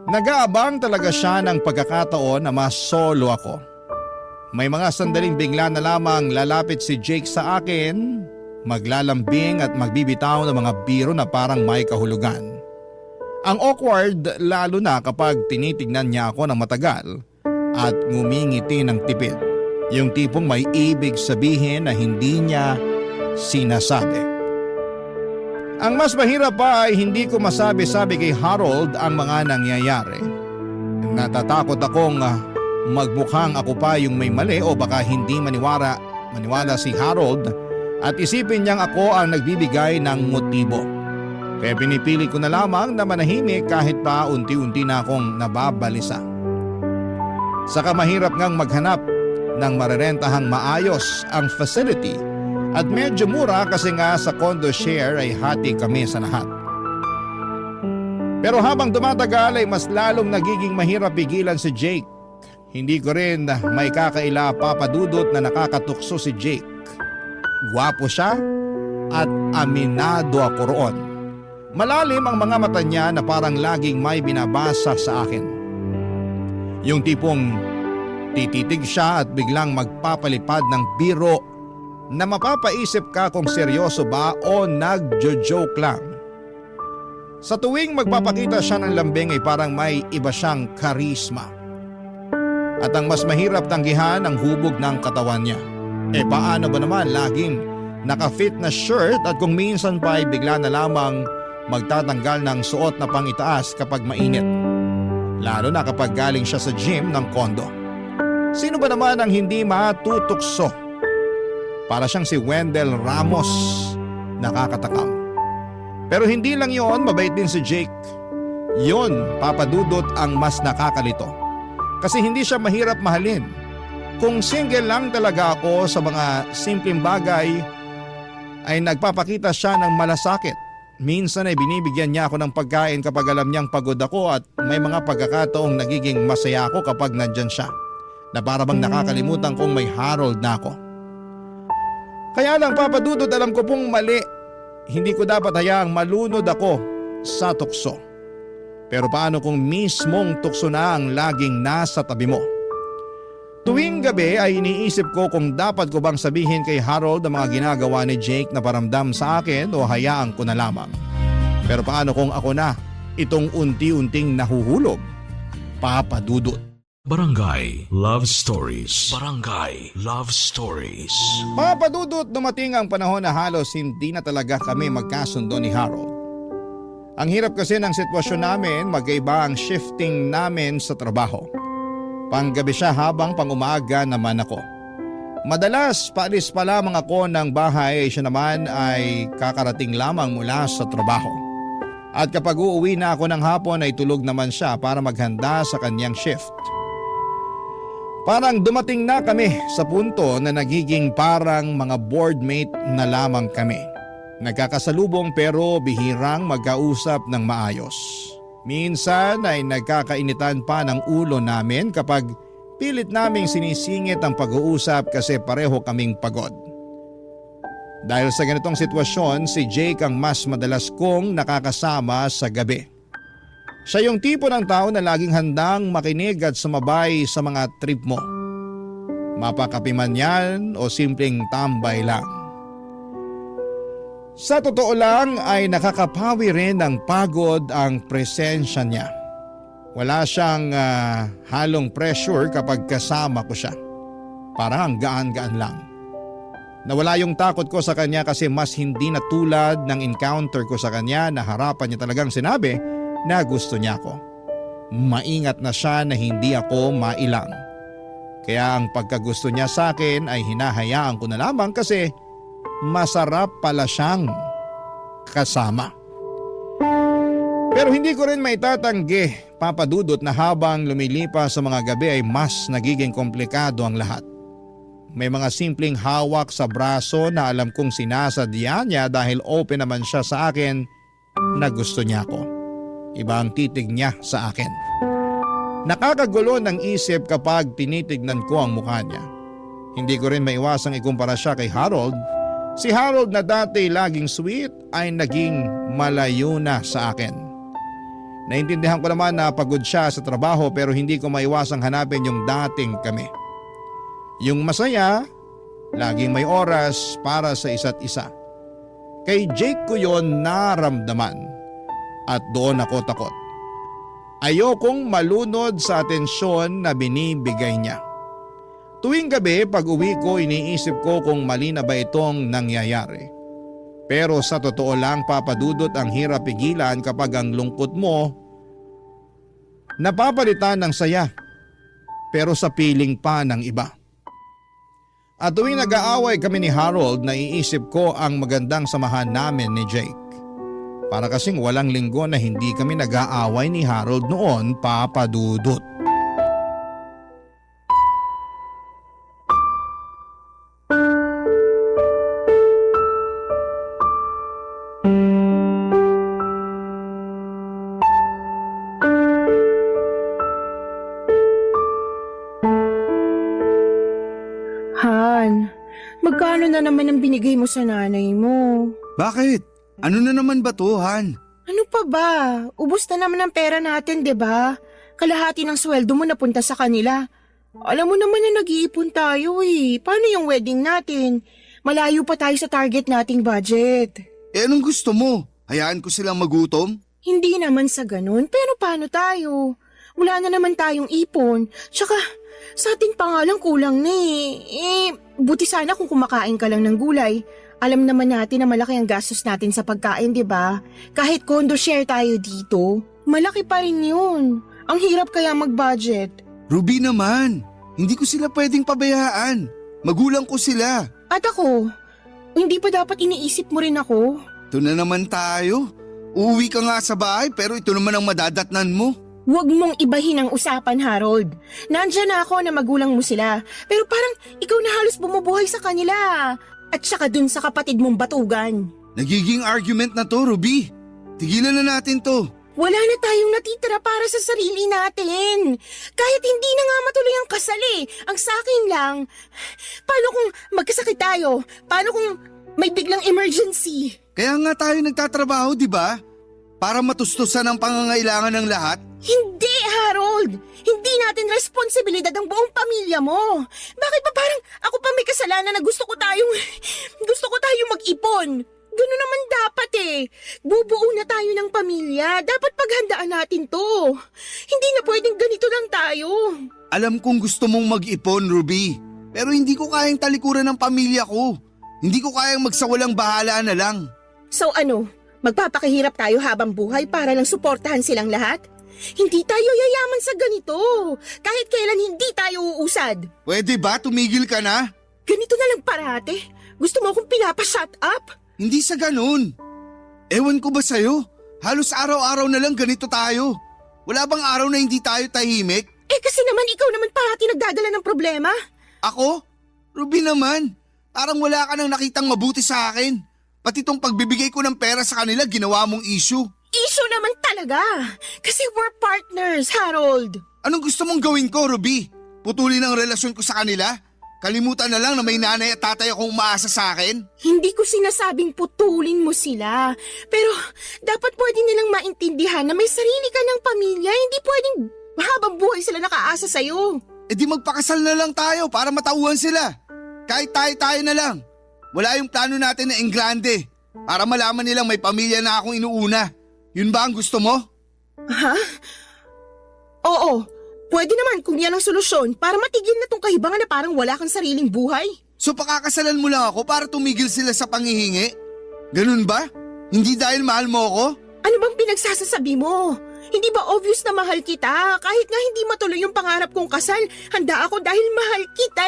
nag-aabang talaga siya ng pagkakataon na mas solo ako. May mga sandaling bigla na lamang lalapit si Jake sa akin, maglalambing at magbibitaw ng mga biro na parang may kahulugan. Ang awkward lalo na kapag tinitignan niya ako ng matagal at ngumingiti ng tipid. Yung tipong may ibig sabihin na hindi niya sinasabi. Ang mas mahirap pa ay hindi ko masabi-sabi kay Harold ang mga nangyayari. Natatakot akong magmukhang ako pa yung may mali o baka hindi maniwala si Harold at isipin niyang ako ang nagbibigay ng motibo. Kaya pinipili ko na lamang na manahimik kahit pa unti-unti na akong nababalisa. Saka mahirap ngang maghanap ng marerentahang maayos ang facility at medyo mura kasi nga sa condo share ay hati kami sa lahat. Pero habang dumatagal ay mas lalong nagiging mahirap pigilan si Jake. Hindi ko rin may kakaila papadudot na nakakatukso si Jake. Gwapo siya at aminado ako roon. Malalim ang mga mata niya na parang laging may binabasa sa akin. Yung tipong tititig siya at biglang magpapalipad ng biro na mapapaisip ka kung seryoso ba o nagjo-joke lang. Sa tuwing magpapakita siya ng lambing ay parang may iba siyang karisma. At ang mas mahirap tanggihan ang hubog ng katawan niya. Paano ba naman laging naka-fit na shirt at kung minsan pa ay bigla na lamang magtatanggal ng suot na pangitaas kapag mainit. Lalo na kapag galing siya sa gym ng kondo. Sino ba naman ang hindi matutukso? Para siyang si Wendell Ramos, nakakatakam. Pero hindi lang yon, mabait din si Jake. Yon, Papa Dudut, ang mas nakakalito. Kasi hindi siya mahirap mahalin. Kung single lang talaga ako sa mga simpleng bagay, ay nagpapakita siya ng malasakit. Minsan ay binibigyan niya ako ng pagkain kapag alam niyang pagod ako at may mga pagkakataong nagiging masaya ako kapag nandyan siya. Na para bang nakakalimutan kong may Harold na ako. Kaya lang Papa Dudut, alam ko pong mali. Hindi ko dapat hayaang malunod ako sa tukso. Pero paano kung mismong tukso na ang laging nasa tabi mo? Tuwing gabi ay iniisip ko kung dapat ko bang sabihin kay Harold ang mga ginagawa ni Jake na paramdam sa akin o hayaan ko na lamang. Pero paano kung ako na itong unti-unting nahuhulog? Papa Dudut. Barangay Love Stories. Barangay Love Stories. Papa Dudut, dumating ang panahon na halos hindi na talaga kami magkasundo ni Harold. Ang hirap kasi ng sitwasyon namin, magkaiba ang shifting namin sa trabaho. Panggabi siya habang pangumaga naman ako. Madalas paalis pa lamang ako ng bahay, siya naman ay kakarating lamang mula sa trabaho. At kapag uuwi na ako ng hapon ay tulog naman siya para maghanda sa kanyang shift. Parang dumating na kami sa punto na nagiging parang mga boardmate na lamang kami. Nagkakasalubong pero bihirang magkausap ng maayos. Minsan ay nagkakainitan pa ng ulo namin kapag pilit naming sinisingit ang pag-uusap kasi pareho kaming pagod. Dahil sa ganitong sitwasyon, si Jake ang mas madalas kong nakakasama sa gabi. Siya yung tipo ng tao na laging handang makinig at sumabay sa mga trip mo. Mapakapi man yan o simpleng tambay lang. Sa totoo lang ay nakakapawi rin ng pagod ang presensya niya. Wala siyang halong pressure kapag kasama ko siya. Parang ang gaan-gaan lang. Nawala yung takot ko sa kanya kasi mas hindi na tulad ng encounter ko sa kanya na harapan niya talagang sinabi na gusto niya ako. Maingat na siya na hindi ako mailang. Kaya ang pagkagusto niya sa akin ay hinahayaan ko na lamang kasi masarap pala siyang kasama. Pero hindi ko rin maitatanggi, Papa Dudut, na habang lumilipas sa mga gabi ay mas nagiging komplikado ang lahat. May mga simpleng hawak sa braso na alam kong sinasadya niya dahil open naman siya sa akin na gusto niya ako. Iba ang titig niya sa akin. Nakakagulo ng isip kapag tinitignan ko ang mukha niya. Hindi ko rin maiwasang ikumpara siya kay Harold. Si Harold na dati laging sweet ay naging malayo na sa akin. Naintindihan ko naman na pagod siya sa trabaho pero hindi ko maiwasang hanapin yung dating kami. Yung masaya, laging may oras para sa isa't isa. Kay Jake ko yon naramdaman. At doon ako takot. Ayokong malunod sa atensyon na binibigay niya. Tuwing gabi pag uwi ko iniisip ko kung mali na ba itong nangyayari. Pero sa totoo lang Papa Dudut, ang hirap pigilan kapag ang lungkot mo napapalitan ng saya pero sa piling pa ng iba. At tuwing nag-aaway kami ni Harold naiisip ko ang magandang samahan namin ni Jake. Para kasing walang linggo na hindi kami nag-aaway ni Harold noon, Papa Dudut. Han, magkano na naman ang binigay mo sa nanay mo? Bakit? Ano na naman ba to, Han? Ano pa ba? Ubus na naman ang pera natin, 'di ba? Kalahati ng sweldo mo napunta sa kanila. Alam mo naman na nag-iipon tayo eh. Paano yung wedding natin? Malayo pa tayo sa target nating budget. Eh anong gusto mo? Hayaan ko silang magutom? Hindi naman sa ganun, pero paano tayo? Wala na naman tayong ipon. Tsaka, sa atin pa nga lang kulang na buti sana kung kumakain ka lang ng gulay. Alam naman natin na malaki ang gastos natin sa pagkain, di ba? Kahit condo share tayo dito, malaki pa rin yun. Ang hirap kaya mag-budget. Ruby naman, hindi ko sila pwedeng pabayaan. Magulang ko sila. At ako, hindi pa dapat iniisip mo rin ako? Ito na naman tayo. Uuwi ka nga sa bahay pero ito naman ang madadatnan mo. Huwag mong ibahin ang usapan, Harold. Nandyan na ako na magulang mo sila. Pero parang ikaw na halos bumubuhay sa kanila. At saka dun sa kapatid mong batugan. Nagiging argument na to, Ruby. Tigilan na natin to. Wala na tayong natitira para sa sarili natin. Kahit hindi na nga matuloy ang kasal Ang sa akin lang, paano kung magkasakit tayo? Paano kung may biglang emergency? Kaya nga tayo nagtatrabaho, di ba? Para matustusan ang pangangailangan ng lahat. Hindi, Harold! Hindi natin responsibilidad ang buong pamilya mo. Bakit ba parang ako pa may kasalanan na gusto ko tayong mag-ipon? Gano'n naman dapat Bubuo na tayo ng pamilya. Dapat paghandaan natin to. Hindi na pwedeng ganito lang tayo. Alam kong gusto mong mag-ipon, Ruby. Pero hindi ko kayang talikuran ng pamilya ko. Hindi ko kayang magsawalang bahala na lang. So ano, magpapakahirap tayo habang buhay para lang suportahan silang lahat? Hindi tayo yayaman sa ganito. Kahit kailan hindi tayo uusad. Pwede ba tumigil ka na? Ganito na lang parate. Gusto mo akong pinapa-shut up? Hindi sa ganun. Ewan ko ba sa'yo? Halos araw-araw na lang ganito tayo. Wala bang araw na hindi tayo tahimik? Kasi naman ikaw naman parati nagdadala ng problema. Ako? Ruby naman. Parang wala ka nang nakitang mabuti sa akin. Pati tong pagbibigay ko ng pera sa kanila ginawa mong issue. Issue naman talaga. Kasi we're partners, Harold. Anong gusto mong gawin ko, Ruby? Putulin ang relasyon ko sa kanila? Kalimutan na lang na may nanay at tatay akong umaasa sa akin? Hindi ko sinasabing putulin mo sila. Pero dapat pwede nilang maintindihan na may sarili ka ng pamilya. Hindi pwedeng habang buhay sila nakaasa sa'yo. E di magpakasal na lang tayo para matauhan sila. Kahit tayo na lang. Wala yung plano natin na engrande. Para malaman nilang may pamilya na akong inuuna. Yun ba ang gusto mo? Ha? Oo. Pwede naman kung yan ang solusyon para matigil na tong kahibangan na parang wala kang sariling buhay. So pakakasalan mo lang ako para tumigil sila sa panghihingi? Ganun ba? Hindi dahil mahal mo ako? Ano bang pinagsasasabi mo? Hindi ba obvious na mahal kita? Kahit nga hindi matuloy yung pangarap kong kasal, handa ako dahil mahal kita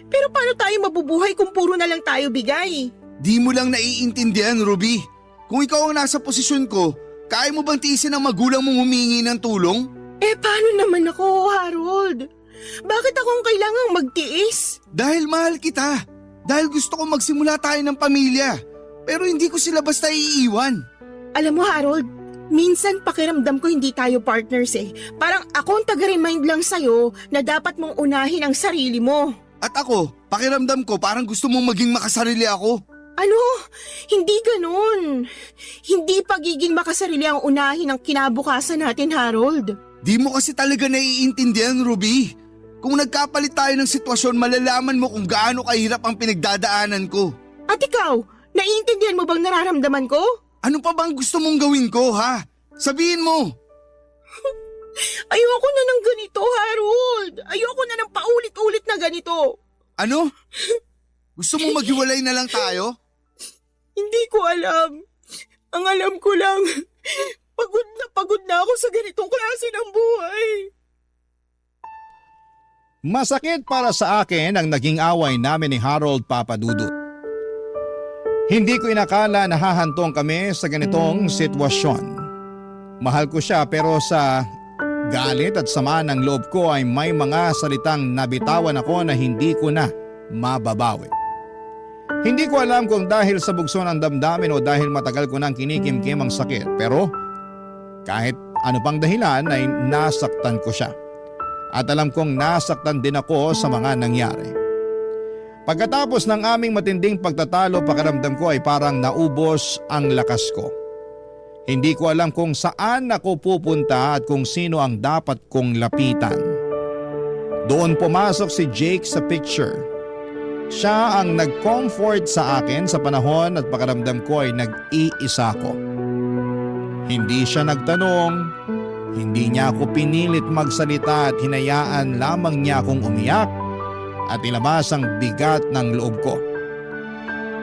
Pero paano tayo mabubuhay kung puro na lang tayo bigay? Di mo lang naiintindihan, Ruby. Kung ikaw ang nasa posisyon ko, kaya mo bang tiisin ang magulang mong humingi ng tulong? Paano naman ako, Harold? Bakit akong kailangang magtiis? Dahil mahal kita. Dahil gusto ko magsimula tayo ng pamilya. Pero hindi ko sila basta iiwan. Alam mo, Harold, minsan pakiramdam ko hindi tayo partners Parang ako ang taga-remind lang sa'yo na dapat mong unahin ang sarili mo. At ako, pakiramdam ko parang gusto mong maging makasarili ako. Ano? Hindi ganun. Hindi pagiging makasarili ang unahin ang kinabukasan natin, Harold. Di mo kasi talaga naiintindihan, Ruby. Kung nagkapalit tayo ng sitwasyon, malalaman mo kung gaano kahirap ang pinagdadaanan ko. At ikaw, naiintindihan mo bang nararamdaman ko? Ano pa bang gusto mong gawin ko, ha? Sabihin mo. Ayoko na ng ganito, Harold. Ayoko na ng paulit-ulit na ganito. Ano? Gusto mong maghiwalay na lang tayo? Hindi ko alam. Ang alam ko lang, pagod na ako sa ganitong klase ng buhay. Masakit para sa akin ang naging away namin ni Harold Papadudut. Hindi ko inakala na hahantong kami sa ganitong sitwasyon. Mahal ko siya pero sa galit at sama ng loob ko ay may mga salitang nabitawan ako na hindi ko na mababawi. Hindi ko alam kung dahil sa bugso ng damdamin o dahil matagal ko nang kinikimkim ang sakit, pero kahit ano pang dahilan ay nasaktan ko siya. At alam kong nasaktan din ako sa mga nangyari. Pagkatapos ng aming matinding pagtatalo, pakiramdam ko ay parang naubos ang lakas ko. Hindi ko alam kung saan ako pupunta at kung sino ang dapat kong lapitan. Doon pumasok si Jake sa picture. Siya ang nag-comfort sa akin sa panahon at pakiramdam ko ay nag-iisa ko. Hindi siya nagtanong, hindi niya ako pinilit magsalita at hinayaan lamang niya akong umiyak at ilabas ang bigat ng loob ko.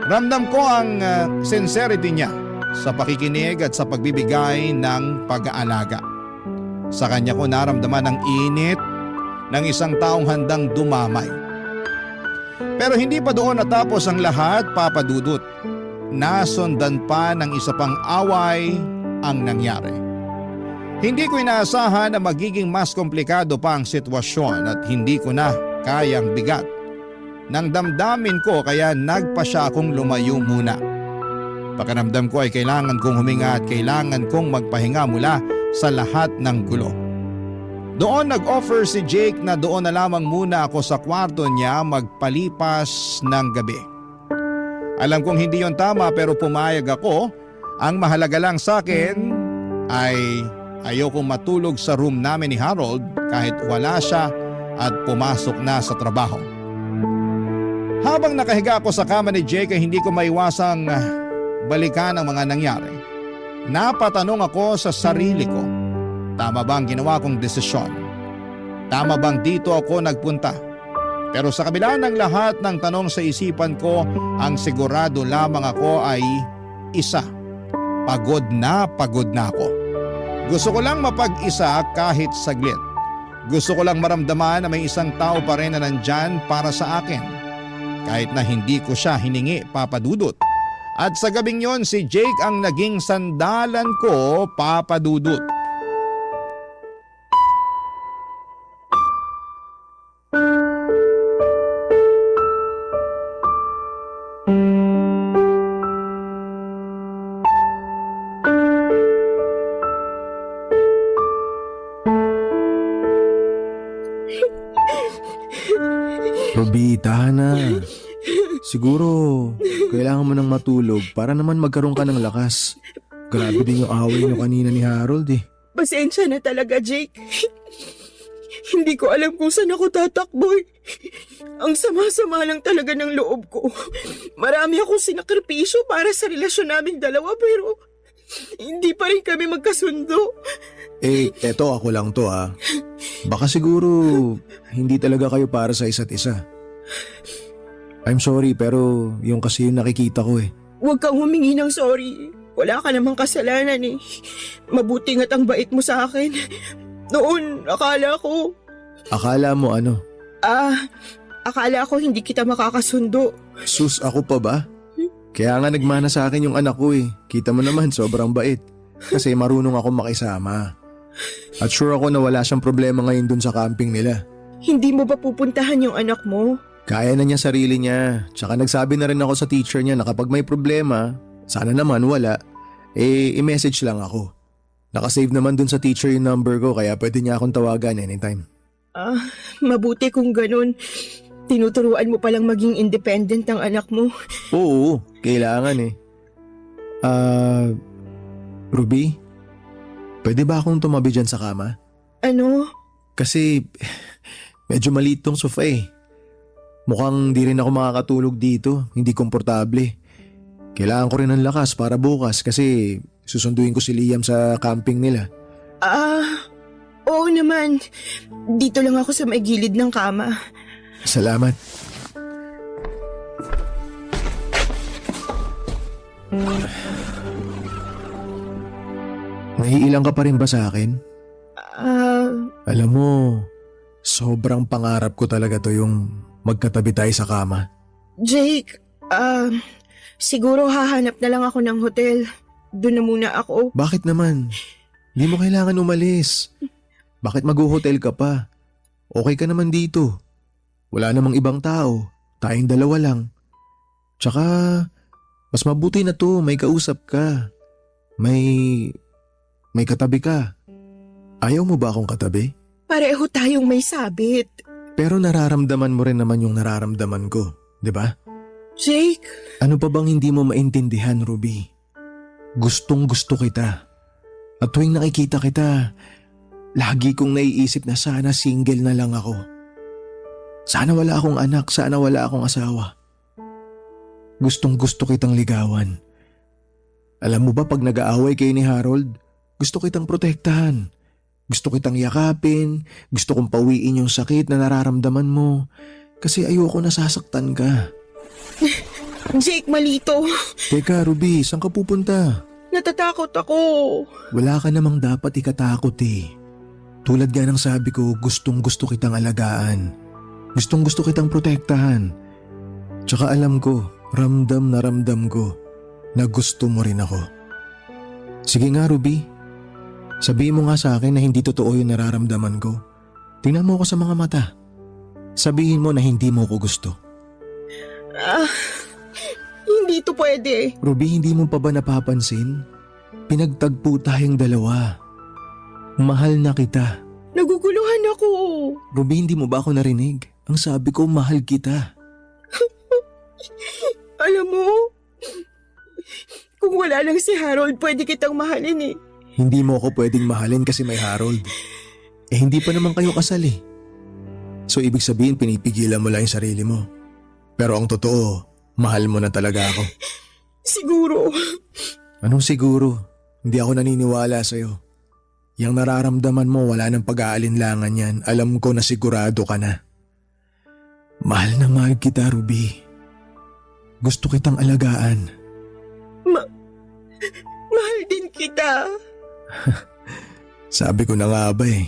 Ramdam ko ang sincerity niya sa pakikinig at sa pagbibigay ng pag-aalaga. Sa kanya ko naramdaman ang init ng isang taong handang dumamay. Pero hindi pa doon natapos ang lahat, Papa Dudut. Nasundan pa ng isa pang away ang nangyari. Hindi ko inaasahan na magiging mas komplikado pa ang sitwasyon at hindi ko na kayang bigat ng damdamin ko kaya nagpa siya akong lumayo muna. Pakiramdam ko ay kailangan kong huminga at kailangan kong magpahinga mula sa lahat ng gulo. Doon nag-offer si Jake na doon na lamang muna ako sa kwarto niya magpalipas ng gabi. Alam kong hindi yon tama pero pumayag ako. Ang mahalaga lang sa akin ay ayokong matulog sa room namin ni Harold kahit wala siya at pumasok na sa trabaho. Habang nakahiga ako sa kama ni Jake ay hindi ko maiwasang balikan ang mga nangyari. Napatanong ako sa sarili ko. Tama ba ang ginawa kong desisyon? Tama bang dito ako nagpunta? Pero sa kabila ng lahat ng tanong sa isipan ko, ang sigurado lamang ako ay isa. Pagod na ako. Gusto ko lang mapag-isa kahit saglit. Gusto ko lang maramdaman na may isang tao pa rin na nandyan para sa akin. Kahit na hindi ko siya hiningi, Papa Dudut. At sa gabing yon si Jake ang naging sandalan ko, Papa Dudut. Ruby, tahan na. Siguro, kailangan mo nang matulog para naman magkaroon ka ng lakas. Grabe din yung away niyo kanina ni Harold eh. Pasensya na talaga, Jake. Hindi ko alam kung saan ako tatakbo. Ang sama-sama lang talaga ng loob ko. Marami akong sinakripisyo para sa relasyon naming dalawa pero hindi pa rin kami magkasundo. Eto ako lang to ha. Baka siguro hindi talaga kayo para sa isa't isa. I'm sorry pero yung kasi yung nakikita ko eh. Huwag kang humingi ng sorry. Wala ka namang kasalanan eh. Mabuti nga't ang bait mo sa akin. Noon, akala ko... Akala mo ano? Akala ko hindi kita makakasundo. Sus, ako pa ba? Kaya nga nagmana sa akin yung anak ko eh. Kita mo naman, sobrang bait. Kasi marunong ako makisama. At sure ako na wala siyang problema ngayon dun sa camping nila. Hindi mo ba pupuntahan yung anak mo? Kaya na niya sarili niya. Tsaka nagsabi na rin ako sa teacher niya na kapag may problema, sana naman wala, i-message lang ako. Nakasave naman dun sa teacher yung number ko kaya pwede niya akong tawagan anytime. Mabuti kung ganun. Tinuturuan mo palang maging independent ang anak mo. Oo, kailangan eh. Ruby, pwede ba akong tumabi dyan sa kama? Ano? Kasi medyo maliit tong sofa eh. Mukhang di rin ako makakatulog dito, hindi komportable. Kailangan ko rin ng lakas para bukas kasi susunduin ko si Liam sa camping nila. Oo naman. Dito lang ako sa may gilid ng kama. Salamat. Naiilang ka pa rin ba sa akin? Alam mo, sobrang pangarap ko talaga to yung magkatabi tayo sa kama. Jake, siguro hahanap na lang ako ng hotel. Doon na muna ako. Bakit naman? Hindi mo kailangan umalis. Bakit mag-hotel ka pa? Okay ka naman dito. Wala namang ibang tao. Tayong dalawa lang. Tsaka, mas mabuti na to. May kausap ka. May katabi ka. Ayaw mo ba akong katabi? Pareho tayong may sabit. Pero nararamdaman mo rin naman yung nararamdaman ko. 'Di ba? Jake! Ano pa bang hindi mo maintindihan, Ruby? Gustong gusto kita. At tuwing nakikita kita, lagi kong naiisip na sana single na lang ako. Sana wala akong anak, sana wala akong asawa. Gustong gusto kitang ligawan. Alam mo ba pag nag-aaway kayo ni Harold, gusto kitang protektahan. Gusto kitang yakapin, gusto kong pawiin yung sakit na nararamdaman mo. Kasi ayoko nasasaktan ka. Jake, malito. Teka, Ruby, saan ka pupunta? Natatakot ako. Wala ka namang dapat ikatakot eh. Tulad nga ng sabi ko, gustong gusto kitang alagaan. Gustong gusto kitang protektahan. Tsaka alam ko, ramdam na ramdam ko na gusto mo rin ako. Sige nga, Ruby. Sabihin mo nga sa akin na hindi totoo yung nararamdaman ko. Tingnan mo ako sa mga mata. Sabihin mo na hindi mo ko gusto. Hindi to pwede. Ruby, hindi mo pa ba napapansin? Pinagtagpo tayong dalawa. Mahal na kita. Naguguluhan ako. Ruby, hindi mo ba ako narinig? Ang sabi ko, mahal kita. Alam mo, kung wala lang si Harold, pwede kitang mahalin eh. Hindi mo ako pwedeng mahalin kasi may Harold. Eh hindi pa naman kayo kasal eh. So ibig sabihin pinipigilan mo lang yung sarili mo. Pero ang totoo, mahal mo na talaga ako. Siguro. Anong siguro? Hindi ako naniniwala sa'yo. Yang nararamdaman mo wala nang pag-aalinlangan yan. Alam ko na sigurado ka na. Mahal na mahal kita, Ruby. Gusto kitang alagaan. Mahal din kita. Sabi ko na nga ba eh.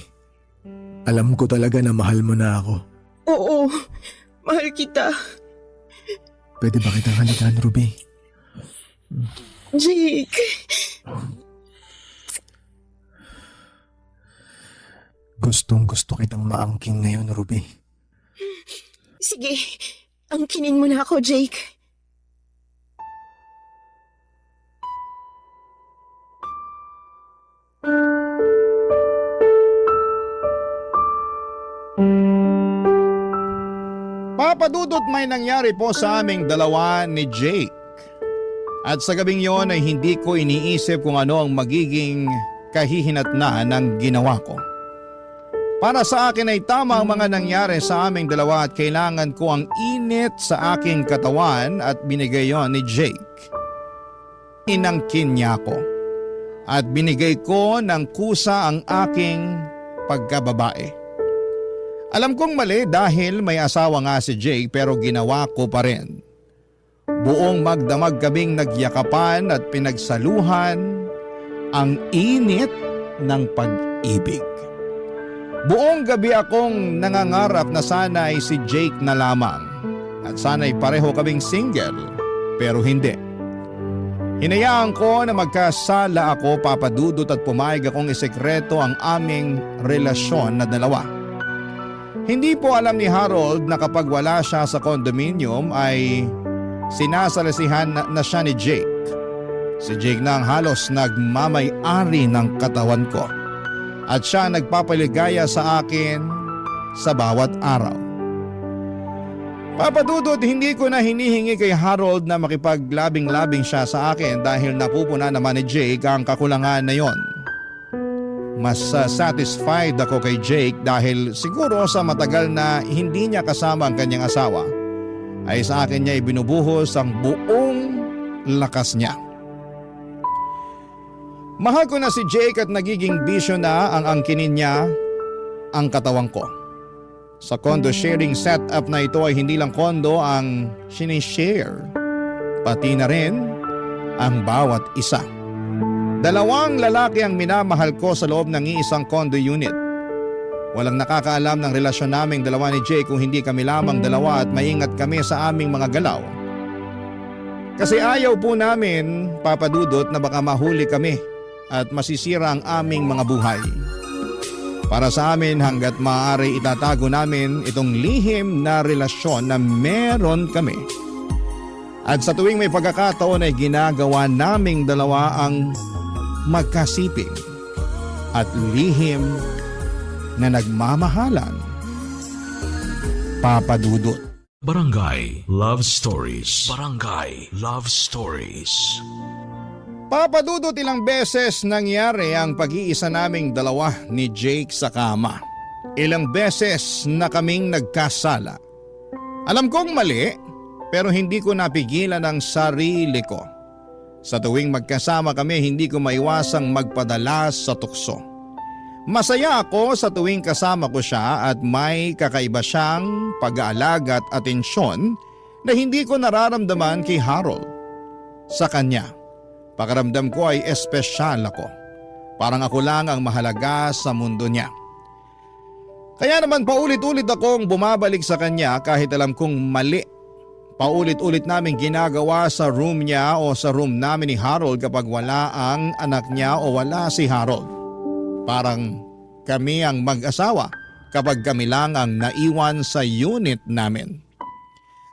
Alam ko talaga na mahal mo na ako. Oo, mahal kita. Pwede ba kitang halikan, Ruby? Jake. Gustong gusto kitang maangking ngayon, Ruby. Sige, angkinin mo na ako, Jake. Papadudot, may nangyari po sa aming dalawa ni Jake. At sa gabing yon ay hindi ko iniisip kung ano ang magiging kahihinatnan ng ginawa ko. Para sa akin ay tama ang mga nangyari sa aming dalawa at kailangan ko ang init sa aking katawan at binigay yon ni Jake. Inangkin niya ko at binigay ko ng kusa ang aking pagkababae. Alam kong mali dahil may asawa nga si Jake pero ginawa ko pa rin. Buong magdamag kaming nagyakapan at pinagsaluhan ang init ng pag-ibig. Buong gabi akong nangangarap na sana ay si Jake na lamang at sana'y pareho kaming single pero hindi. Hinayaan ko na magkasala ako, papadudot, at pumayag akong isekreto ang aming relasyon na dalawa. Hindi po alam ni Harold na kapag wala siya sa condominium ay sinasalasihan na siya ni Jake. Si Jake na ang halos nagmamay-ari ng katawan ko at siya nagpapaligaya sa akin sa bawat araw. Papadudod, hindi ko na hinihingi kay Harold na makipaglabing-labing siya sa akin dahil napupuna naman ni Jake ang kakulangan na yon. Mas satisfied ako kay Jake dahil siguro sa matagal na hindi niya kasama ang kanyang asawa ay sa akin niya ibinubuhos ang buong lakas niya. Mahal ko na si Jake at nagiging bisyo na ang angkinin niya ang katawan ko. Sa condo sharing setup na ito ay hindi lang condo ang sinishare, pati na rin ang bawat isa. Dalawang lalaki ang minamahal ko sa loob ng iisang condo unit. Walang nakakaalam ng relasyon naming dalawa ni Jake kung hindi kami lamang dalawa at maingat kami sa aming mga galaw. Kasi ayaw po namin, papadudot, na baka mahuli kami at masisira ang aming mga buhay. Para sa amin, hanggat maaari itatago namin itong lihim na relasyon na meron kami. At sa tuwing may pagkakataon ay ginagawa naming dalawa ang magkasiping at lihim na nagmamahalan. Papadudot. Barangay Love Stories. Barangay Love Stories. Papadudot, ilang beses nangyari ang pag-iisa naming dalawa ni Jake sa kama. Ilang beses na kaming nagkasala. Alam kong mali, pero hindi ko napigilan ang sarili ko. Sa tuwing magkasama kami, hindi ko maiwasang magpadala sa tukso. Masaya ako sa tuwing kasama ko siya at may kakaiba siyang pag-aalaga at atensyon na hindi ko nararamdaman kay Harold. Sa kanya, pakiramdam ko ay espesyal ako. Parang ako lang ang mahalaga sa mundo niya. Kaya naman paulit-ulit akong bumabalik sa kanya kahit alam kong mali. Paulit-ulit namin ginagawa sa room niya o sa room namin ni Harold kapag wala ang anak niya o wala si Harold. Parang kami ang mag-asawa kapag kami lang ang naiwan sa unit namin.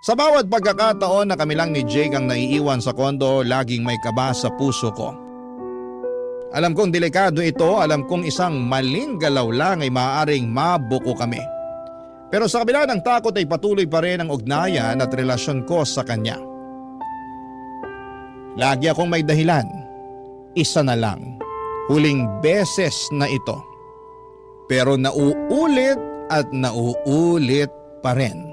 Sa bawat pagkakataon na kami lang ni Jake ang naiiwan sa kondo, laging may kaba sa puso ko. Alam kong delikado ito, alam kong isang maling galaw lang ay maaaring mabuko kami. Pero sa kabila ng takot ay patuloy pa rin ang ugnayan at relasyon ko sa kanya. Lagi akong may dahilan. Isa na lang. Huling beses na ito. Pero nauulit at nauulit pa rin.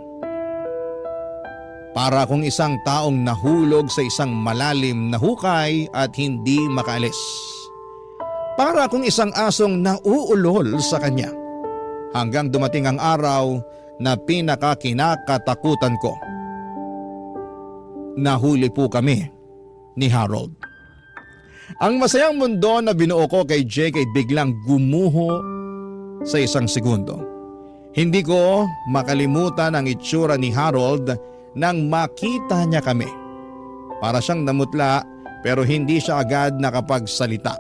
Para akong isang taong nahulog sa isang malalim na hukay at hindi makaalis. Para akong isang asong nauulol sa kanya. Hanggang dumating ang araw na pinakakinakatakutan ko. Nahuli po kami ni Harold. Ang masayang mundo na binuo ko kay Jake ay biglang gumuho sa isang segundo. Hindi ko makalimutan ang itsura ni Harold nang makita niya kami. Para siyang namutla pero hindi siya agad nakapagsalita.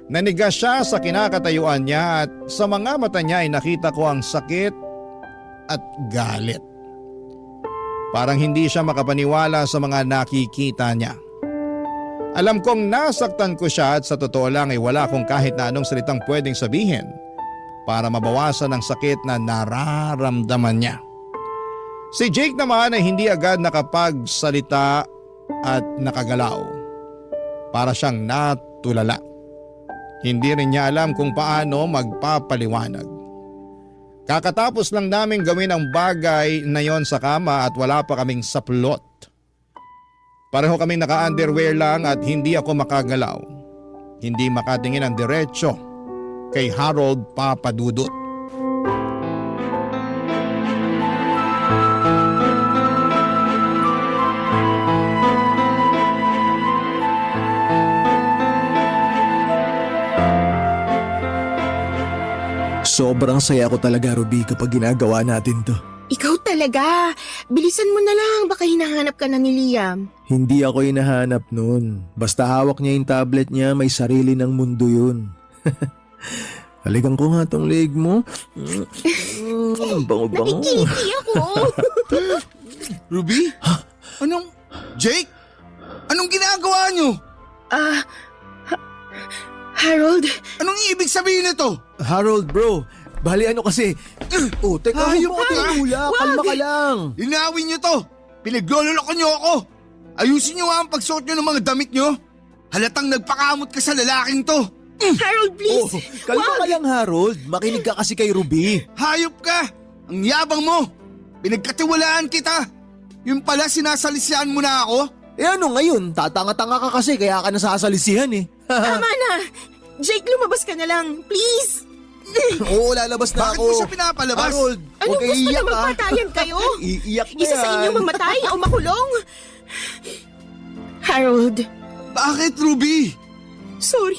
Nanigas siya sa kinakatayuan niya at sa mga mata niya ay nakita ko ang sakit at galit. Parang hindi siya makapaniwala sa mga nakikita niya. Alam kong nasaktan ko siya at sa totoo lang ay wala akong kahit na anong salitang pwedeng sabihin para mabawasan ang sakit na nararamdaman niya. Si Jake naman ay hindi agad nakapagsalita at nakagalaw. Para siyang natulala. Hindi rin niya alam kung paano magpapaliwanag. Kakatapos lang namin gawin ang bagay na yon sa kama at wala pa kaming saplot. Pareho kaming naka-underwear lang at hindi ako makagalaw. Hindi makatingin ang diretsyo kay Harold Papadudut. Sobrang saya ko talaga, Ruby, kapag ginagawa natin to. Ikaw talaga. Bilisan mo na lang. Baka hinahanap ka na ni Liam. Hindi ako hinahanap nun. Basta hawak niya yung tablet niya, may sarili ng mundo yun. Halikan ko nga tong leg mo. Bango-bango. Nakikiliti ako. Ruby? Anong... Jake? Anong ginagawa niyo? Harold, Anong ibig sabihin nito? Harold, bro. Bali ano kasi... teka, Hayop huwag mo ka! kuya. Kalma ka lang. Linawin niyo to! Pinaglololoko niyo ako! Ayusin niyo nga ang pagsuot niyo ng mga damit niyo! Halatang nagpakamot ka sa lalaking to! Harold, please. Kalma ka lang, Harold. Makinig ka kasi kay Ruby. Hayop ka! Ang yabang mo! Pinagkatiwalaan kita! Yung pala sinasalisihan mo na ako? Ano ngayon? Tatanga-tanga ka kasi kaya ka nasasalisihan eh. Tama na. Jake, lumabas ka na lang. Please. Oo, lalabas na Bakit ako. mo siya pinapalabas? Harold, Ano okay, gusto na iyak ka. magpatayan kayo? Iiyak na Isa sa inyo yan. mamatay o makulong? Harold, Bakit, Ruby? sorry.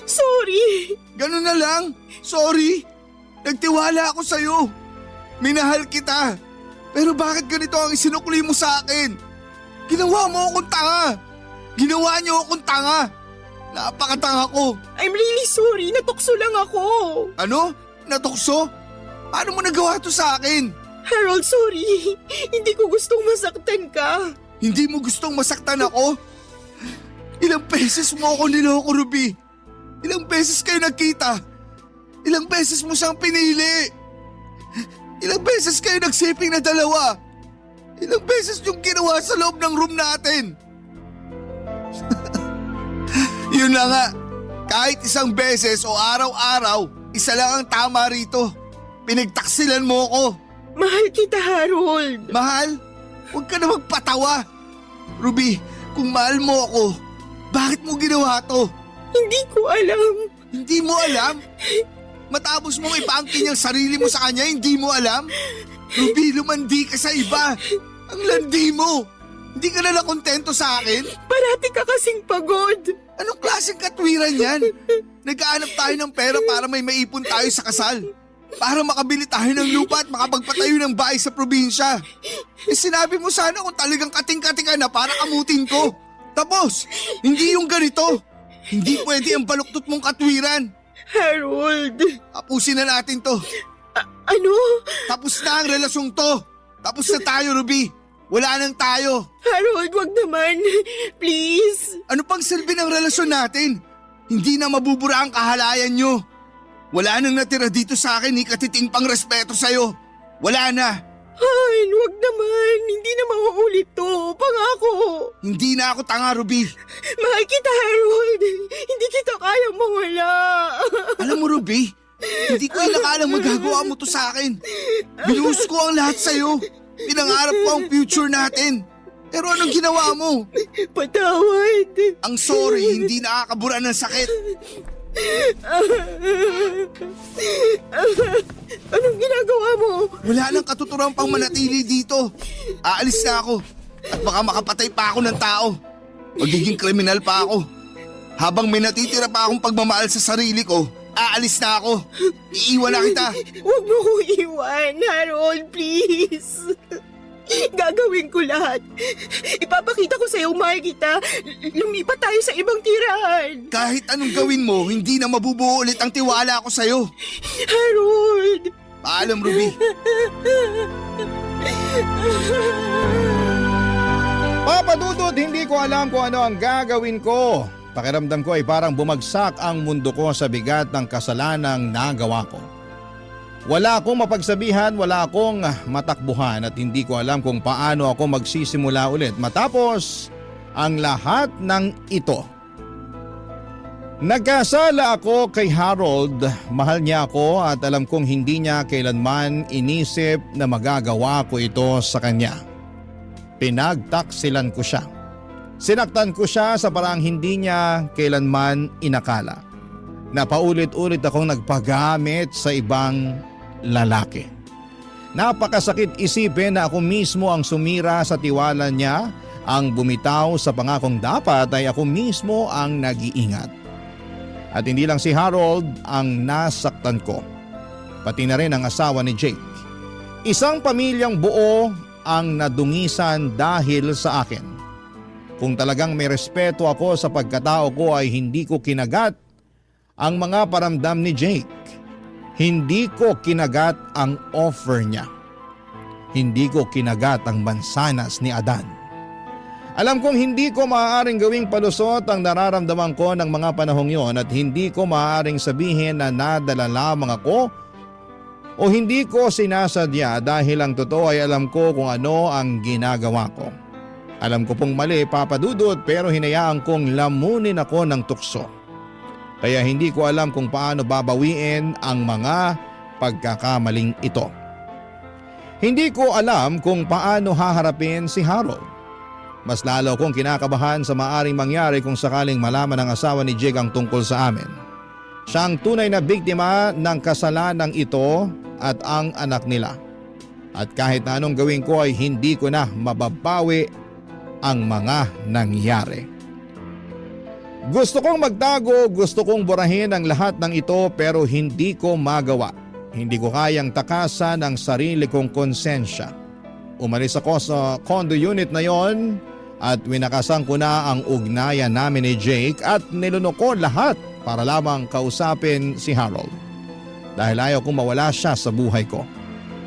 Sorry. Ganun na lang? Sorry? Nagtiwala ako sa'yo. Minahal kita. Pero bakit ganito ang isinukli mo sa akin? Ginawa mo akong tanga. Ginawa niyo akong tanga. Napakatanga ko. I'm really sorry. Natukso lang ako. Ano? Natukso? Paano mo nagawa to sa akin? Harold, sorry. Hindi ko gustong masaktan ka. Hindi mo gustong masaktan ako? Ilang beses mo ako niloko, Ruby. Ilang beses kayo nagkita. Ilang beses mo siyang pinili. Ilang beses kayo nagsiping na dalawa. Ilang beses yung ginawa sa loob ng room natin. Yun na nga, kahit isang beses o araw-araw, isa lang ang tama rito. Pinagtaksilan mo ko. Mahal kita, Harold. Mahal? Huwag ka na magpatawa. Ruby, kung mahal mo ako, bakit mo ginawa to? Hindi ko alam. Hindi mo alam? Matapos mong ipaangkin yung sarili mo sa kanya, hindi mo alam? Ruby, lumandi ka sa iba. Ang landi mo. Hindi ka na nakontento sa akin? Parati ka kasing pagod. Anong klaseng katwiran yan? Nag-aanap tayo ng pera para may maipon tayo sa kasal. Para makabili tayo ng lupa at makapagpatayo ng bahay sa probinsya. Sinabi mo sana kung talagang kating-kating ka na para amutin ko. Tapos, hindi yung ganito. Hindi pwede ang baluktot mong katwiran. Harold. Tapusin na natin to. Ano? Tapos na ang relasyong to. Tapos na tayo, Ruby. Wala nang tayo. Harold, wag naman. Please. Ano pang silbi ng relasyon natin? Hindi na mabubura ang kahalayan nyo. Wala nang natira dito sa akin ni katiting pang respeto sa'yo. Wala na. Ay, wag naman. Hindi na mauulit to. Pangako. Hindi na ako tanga, Ruby. Mahal kita, Harold. Hindi kita kayang mawala. Alam mo, Ruby, hindi ko inakalang magagawa mo to sa akin. Binuhos ko ang lahat sa'yo. Pinangarap ko ang future natin. Pero anong ginawa mo? Patawad. Ang sorry, hindi nakakabura ng sakit. Anong ginagawa mo? Wala nang katuturang pang manatili dito. Aalis na ako. At baka makapatay pa ako ng tao. Magiging kriminal pa ako. Habang may natitira pa akong pagmamahal sa sarili ko, aalis na ako. Iiwan na kita. Huwag mo ko iwan, Harold, please. Gagawin ko lahat. Ipapakita ko sa'yo, mahal kita. Lumipat tayo sa ibang tirahan. Kahit anong gawin mo, hindi na mabubuo ulit ang tiwala ko sa'yo. Harold. Paalam, Ruby. Papa Dudut, hindi ko alam kung ano ang gagawin ko. Pakiramdam ko ay parang bumagsak ang mundo ko sa bigat ng kasalanang nagawa ko. Wala akong mapagsabihan, wala akong matakbuhan at hindi ko alam kung paano ako magsisimula ulit matapos ang lahat ng ito. Nagkasala ako kay Harold, mahal niya ako at alam kong hindi niya kailanman inisip na magagawa ko ito sa kanya. Pinagtaksilan ko siya. Sinaktan ko siya sa parang hindi niya kailanman inakala. Napaulit-ulit akong nagpagamit sa ibang lalaki. Napakasakit isipin na ako mismo ang sumira sa tiwala niya, ang bumitaw sa pangakong dapat ay ako mismo ang nag-iingat. At hindi lang si Harold ang nasaktan ko, pati na rin ang asawa ni Jake. Isang pamilyang buo ang nadungisan dahil sa akin. Kung talagang may respeto ako sa pagkatao ko ay hindi ko kinagat ang mga paramdam ni Jake. Hindi ko kinagat ang offer niya. Hindi ko kinagat ang mansanas ni Adan. Alam kong hindi ko maaaring gawing palusot ang nararamdaman ko ng mga panahong yon at hindi ko maaaring sabihin na nadala lamang ako o hindi ko sinasadya dahil ang totoo ay alam ko kung ano ang ginagawa ko. Alam ko pong mali, Papa Dudut, pero hinayaan kong lamunin ako ng tukso. Kaya hindi ko alam kung paano babawiin ang mga pagkakamaling ito. Hindi ko alam kung paano haharapin si Harold. Mas lalo kong kinakabahan sa maaring mangyari kung sakaling malaman ng asawa ni Jake ang tungkol sa amin. Siya ang tunay na biktima ng kasalanang ito at ang anak nila. At kahit na anong gawin ko ay hindi ko na mababawi ang mga nangyari. Gusto kong magtago, gusto kong burahin ang lahat ng ito pero hindi ko magawa. Hindi ko kayang takasan ang sarili kong konsensya. Umalis ako sa condo unit na yon at winakasan ko na ang ugnayan namin ni Jake at nilunok ko lahat para lamang kausapin si Harold. Dahil ayaw kong mawala siya sa buhay ko.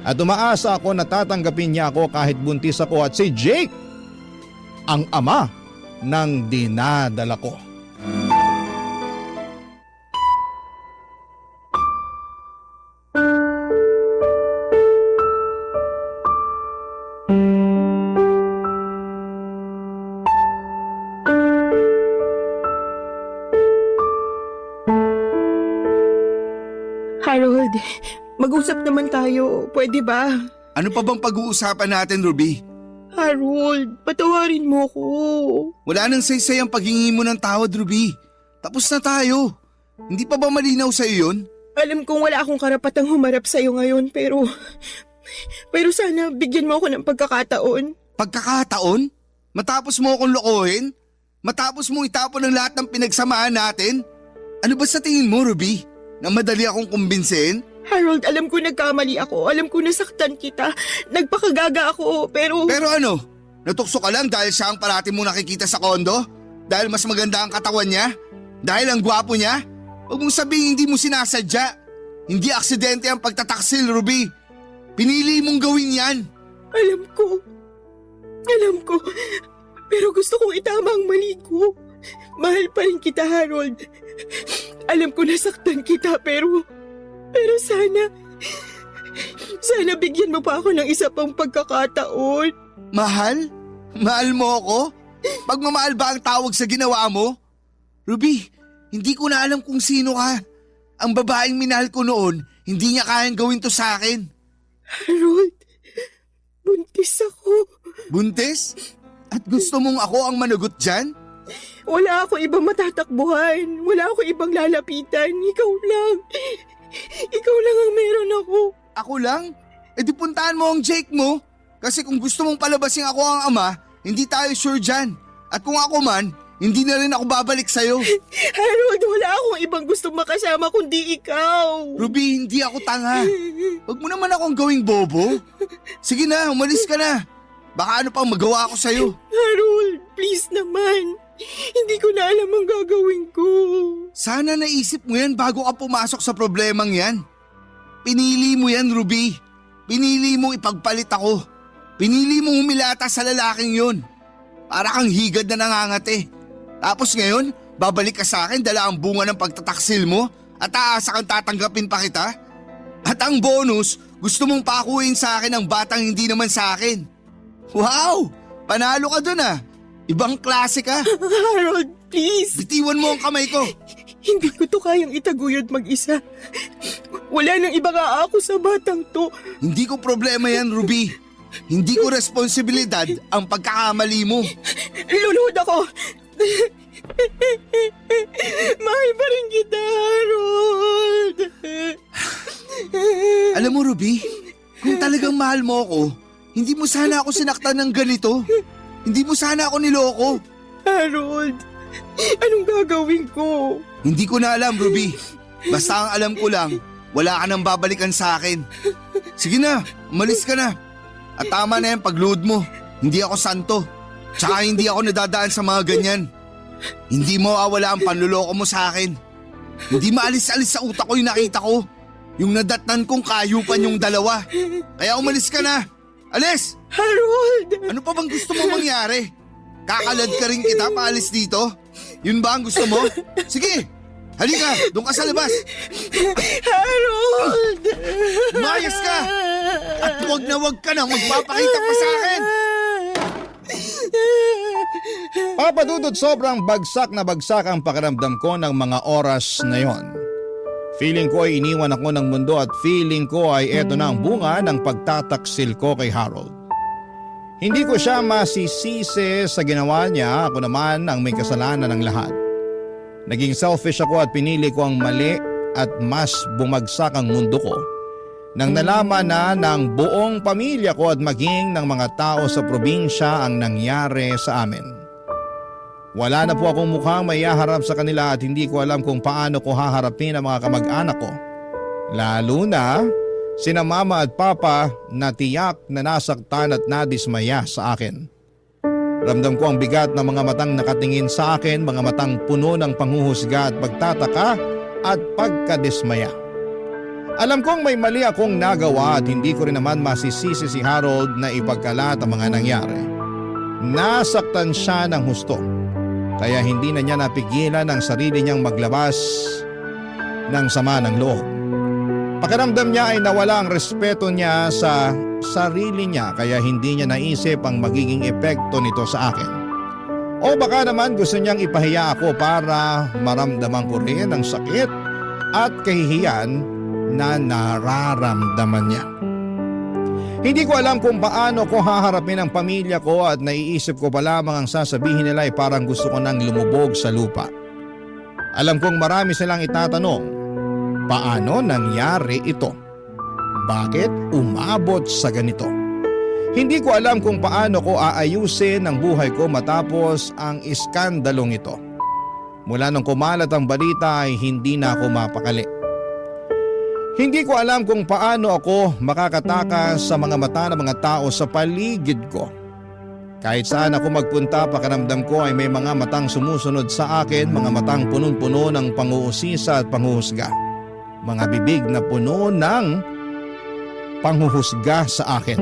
At umaasa ako na tatanggapin niya ako kahit buntis ako at si Jake ang ama ng dinadala ko. Harold, mag-usap naman tayo. Pwede ba? Ano pa bang pag-uusapan natin, Ruby? Harold, patawarin mo ko. Wala nang saysay ang paghingi mo ng tawad, Ruby. Tapos na tayo. Hindi pa ba malinaw sa'yo yun? Alam kong wala akong karapatang humarap sa'yo ngayon pero sana bigyan mo ako ng pagkakataon. Pagkakataon? Matapos mo akong lokohin? Matapos mo itapon ang lahat ng pinagsamahan natin? Ano ba sa tingin mo, Ruby? Na madali akong kumbinsin? Harold, alam ko nagkamali ako. Alam ko nasaktan kita. Nagpakagaga ako pero... Pero ano? Natukso ka lang dahil siya ang parati mo nakikita sa kondo? Dahil mas maganda ang katawan niya? Dahil ang gwapo niya? Huwag mong sabihin hindi mo sinasadya. Hindi aksidente ang pagtataksil, Ruby. Pinili mong gawin yan. Alam ko. Pero gusto kong itama ang mali ko. Mahal pa rin kita, Harold. Alam ko nasaktan kita pero sana bigyan mo pa ako ng isa pang pagkakataon. Mahal? Mahal mo ako? Pagmamahal ba ang tawag sa ginawa mo? Ruby, hindi ko na alam kung sino ka. Ang babaeng minahal ko noon, hindi niya kayang gawin to sa akin. Harold, buntis ako. Buntis? At gusto mong ako ang managot dyan? Wala ako ibang matatakbuhan. Wala ako ibang lalapitan. Ikaw lang. Ikaw lang ang meron ako. Ako lang? E di puntahan mo ang Jake mo. Kasi kung gusto mong palabasing ako ang ama, hindi tayo sure dyan. At kung ako man, hindi na rin ako babalik sa'yo. Harold, wala akong ibang gustong makasama kundi ikaw. Ruby, hindi ako tanga. Huwag mo naman akong gawing bobo. Sige na, umalis ka na. Baka ano pang magawa ko sa'yo. Harold, please naman. Hindi ko na alam ang gagawin ko. Sana naisip mo yan bago ka pumasok sa problemang yan. Pinili mo yan, Ruby. Pinili mong ipagpalit ako. Pinili mong humilata sa lalaking yun. Para kang higad na nangangate. Tapos ngayon, babalik ka sa akin dala ang bunga ng pagtataksil mo at aasa kang tatanggapin pa kita? At ang bonus, gusto mong pakuin sa akin ang batang hindi naman sa akin. Wow! Panalo ka dun ah. Ibang klase ka. Harold, please. Bitiwan mo ang kamay ko. Hindi ko to kayang itaguyod mag-isa. Wala nang ibang aako sa batang to. Hindi ko problema yan, Ruby. Hindi ko responsibilidad ang pagkakamali mo. Lulod ako. Mahal pa rin kita, Harold. Alam mo, Ruby, kung talagang mahal mo ako, hindi mo sana ako sinaktan ng ganito. Hindi mo sana ako niloko. Harold, anong gagawin ko? Hindi ko na alam, Ruby. Basta ang alam ko lang, wala ka nang babalikan sa akin. Sige na, umalis ka na. At tama na yung pag-load mo. Hindi ako santo. Tsaka hindi ako nadadaan sa mga ganyan. Hindi mo awala ang panluloko mo sa akin. Hindi maalis-alis sa utak ko yung nakita ko. Yung nadatnan kong kayupan yung dalawa. Kaya umalis ka na. Alis! Harold! Ano pa bang gusto mo mangyari? Kakalad ka rin kita paalis dito? Yun ba ang gusto mo? Sige! Halika! Doon ka sa labas! Harold! Umayos ka! At huwag na huwag ka nang magpapakita pa sa akin! Papa Dudut, sobrang bagsak na bagsak ang pakiramdam ko ng mga oras na yon. Feeling ko ay iniwan ako ng mundo at feeling ko ay eto na ang bunga ng pagtataksil ko kay Harold. Hindi ko siya masisisi sa ginawa niya, ako naman ang may kasalanan ng lahat. Naging selfish ako at pinili ko ang mali at mas bumagsak ang mundo ko. Nang nalaman na ng buong pamilya ko at maging ng mga tao sa probinsya ang nangyari sa amin. Wala na po akong mukhang maiharap sa kanila at hindi ko alam kung paano ko haharapin ang mga kamag-anak ko. Lalo na sina mama at papa na tiyak na nasaktan at nadismaya sa akin. Ramdam ko ang bigat ng mga matang nakatingin sa akin, mga matang puno ng panghuhusga at pagtataka at pagkadismaya. Alam kong may mali akong nagawa at hindi ko rin naman masisisi si Harold na ipagkalat ang mga nangyari. Nasaktan siya ng husto. Kaya hindi na niya napigilan ang sarili niyang maglabas ng sama ng loob. Pakiramdam niya ay nawala ang respeto niya sa sarili niya kaya hindi niya naisip ang magiging epekto nito sa akin. O baka naman gusto niyang ipahiya ako para maramdaman ko rin ang sakit at kahihiyan na nararamdaman niya. Hindi ko alam kung paano ko haharapin ang pamilya ko at naiisip ko pa lamang ang sasabihin nila ay parang gusto ko nang lumubog sa lupa. Alam kong marami silang itatanong, paano nangyari ito? Bakit umabot sa ganito? Hindi ko alam kung paano ko aayusin ang buhay ko matapos ang iskandalong ito. Mula nung kumalat ang balita ay hindi na ako mapakali. Hindi ko alam kung paano ako makakatakas sa mga mata ng mga tao sa paligid ko. Kahit saan ako magpunta, pakiramdam ko ay may mga matang sumusunod sa akin, mga matang punong-puno ng panguusisa at panghuhusga. Mga bibig na puno ng panghuhusga sa akin.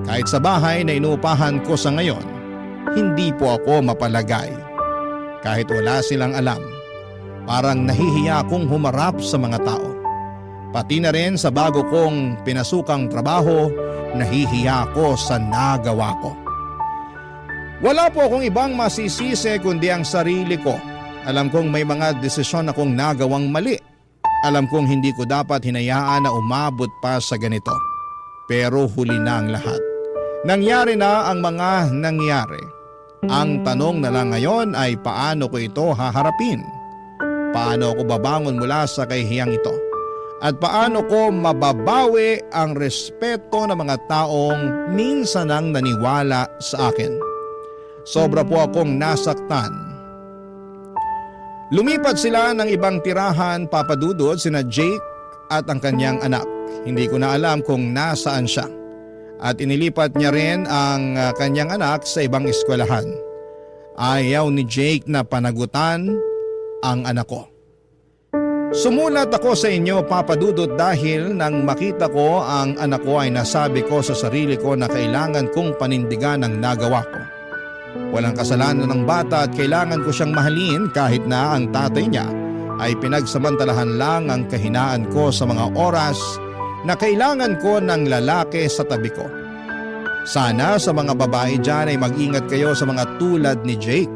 Kahit sa bahay na inuupahan ko sa ngayon, hindi po ako mapalagay. Kahit wala silang alam, parang nahihiya akong humarap sa mga tao. Pati na rin sa bago kong pinasukang trabaho, nahihiya ako sa nagawa ko. Wala po akong ibang masisisi kundi ang sarili ko. Alam kong may mga desisyon akong nagawang mali. Alam kong hindi ko dapat hinayaan na umabot pa sa ganito. Pero huli na ang lahat. Nangyari na ang mga nangyari. Ang tanong na lang ngayon ay paano ko ito haharapin? Paano ako babangon mula sa kahihiyang ito? At paano ko mababawi ang respeto ng mga taong minsan ang naniwala sa akin? Sobra po akong nasaktan. Lumipat sila ng ibang tirahan, Papa Dudut, sina Jake at ang kanyang anak. Hindi ko na alam kung nasaan siya. At inilipat niya rin ang kanyang anak sa ibang eskwelahan. Ayaw ni Jake na panagutan ang anak ko. Sumulat ako sa inyo, Papa Dudut, dahil nang makita ko ang anak ko ay nasabi ko sa sarili ko na kailangan kong panindigan ang nagawa ko. Walang kasalanan ng bata at kailangan ko siyang mahalin kahit na ang tatay niya ay pinagsamantalahan lang ang kahinaan ko sa mga oras na kailangan ko ng lalaki sa tabi ko. Sana sa mga babae dyan ay mag-ingat kayo sa mga tulad ni Jake.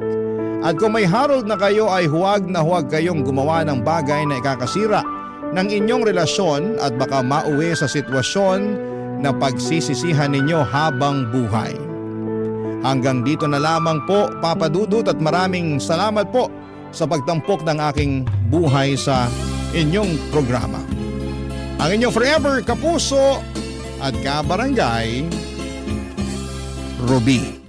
At kung may Harold na kayo ay huwag na huwag kayong gumawa ng bagay na ikakasira ng inyong relasyon at baka mauwi sa sitwasyon na pagsisisihan ninyo habang buhay. Hanggang dito na lamang po, Papa Dudut, at maraming salamat po sa pagtampok ng aking buhay sa inyong programa. Ang inyong forever kapuso at kabarangay, Ruby.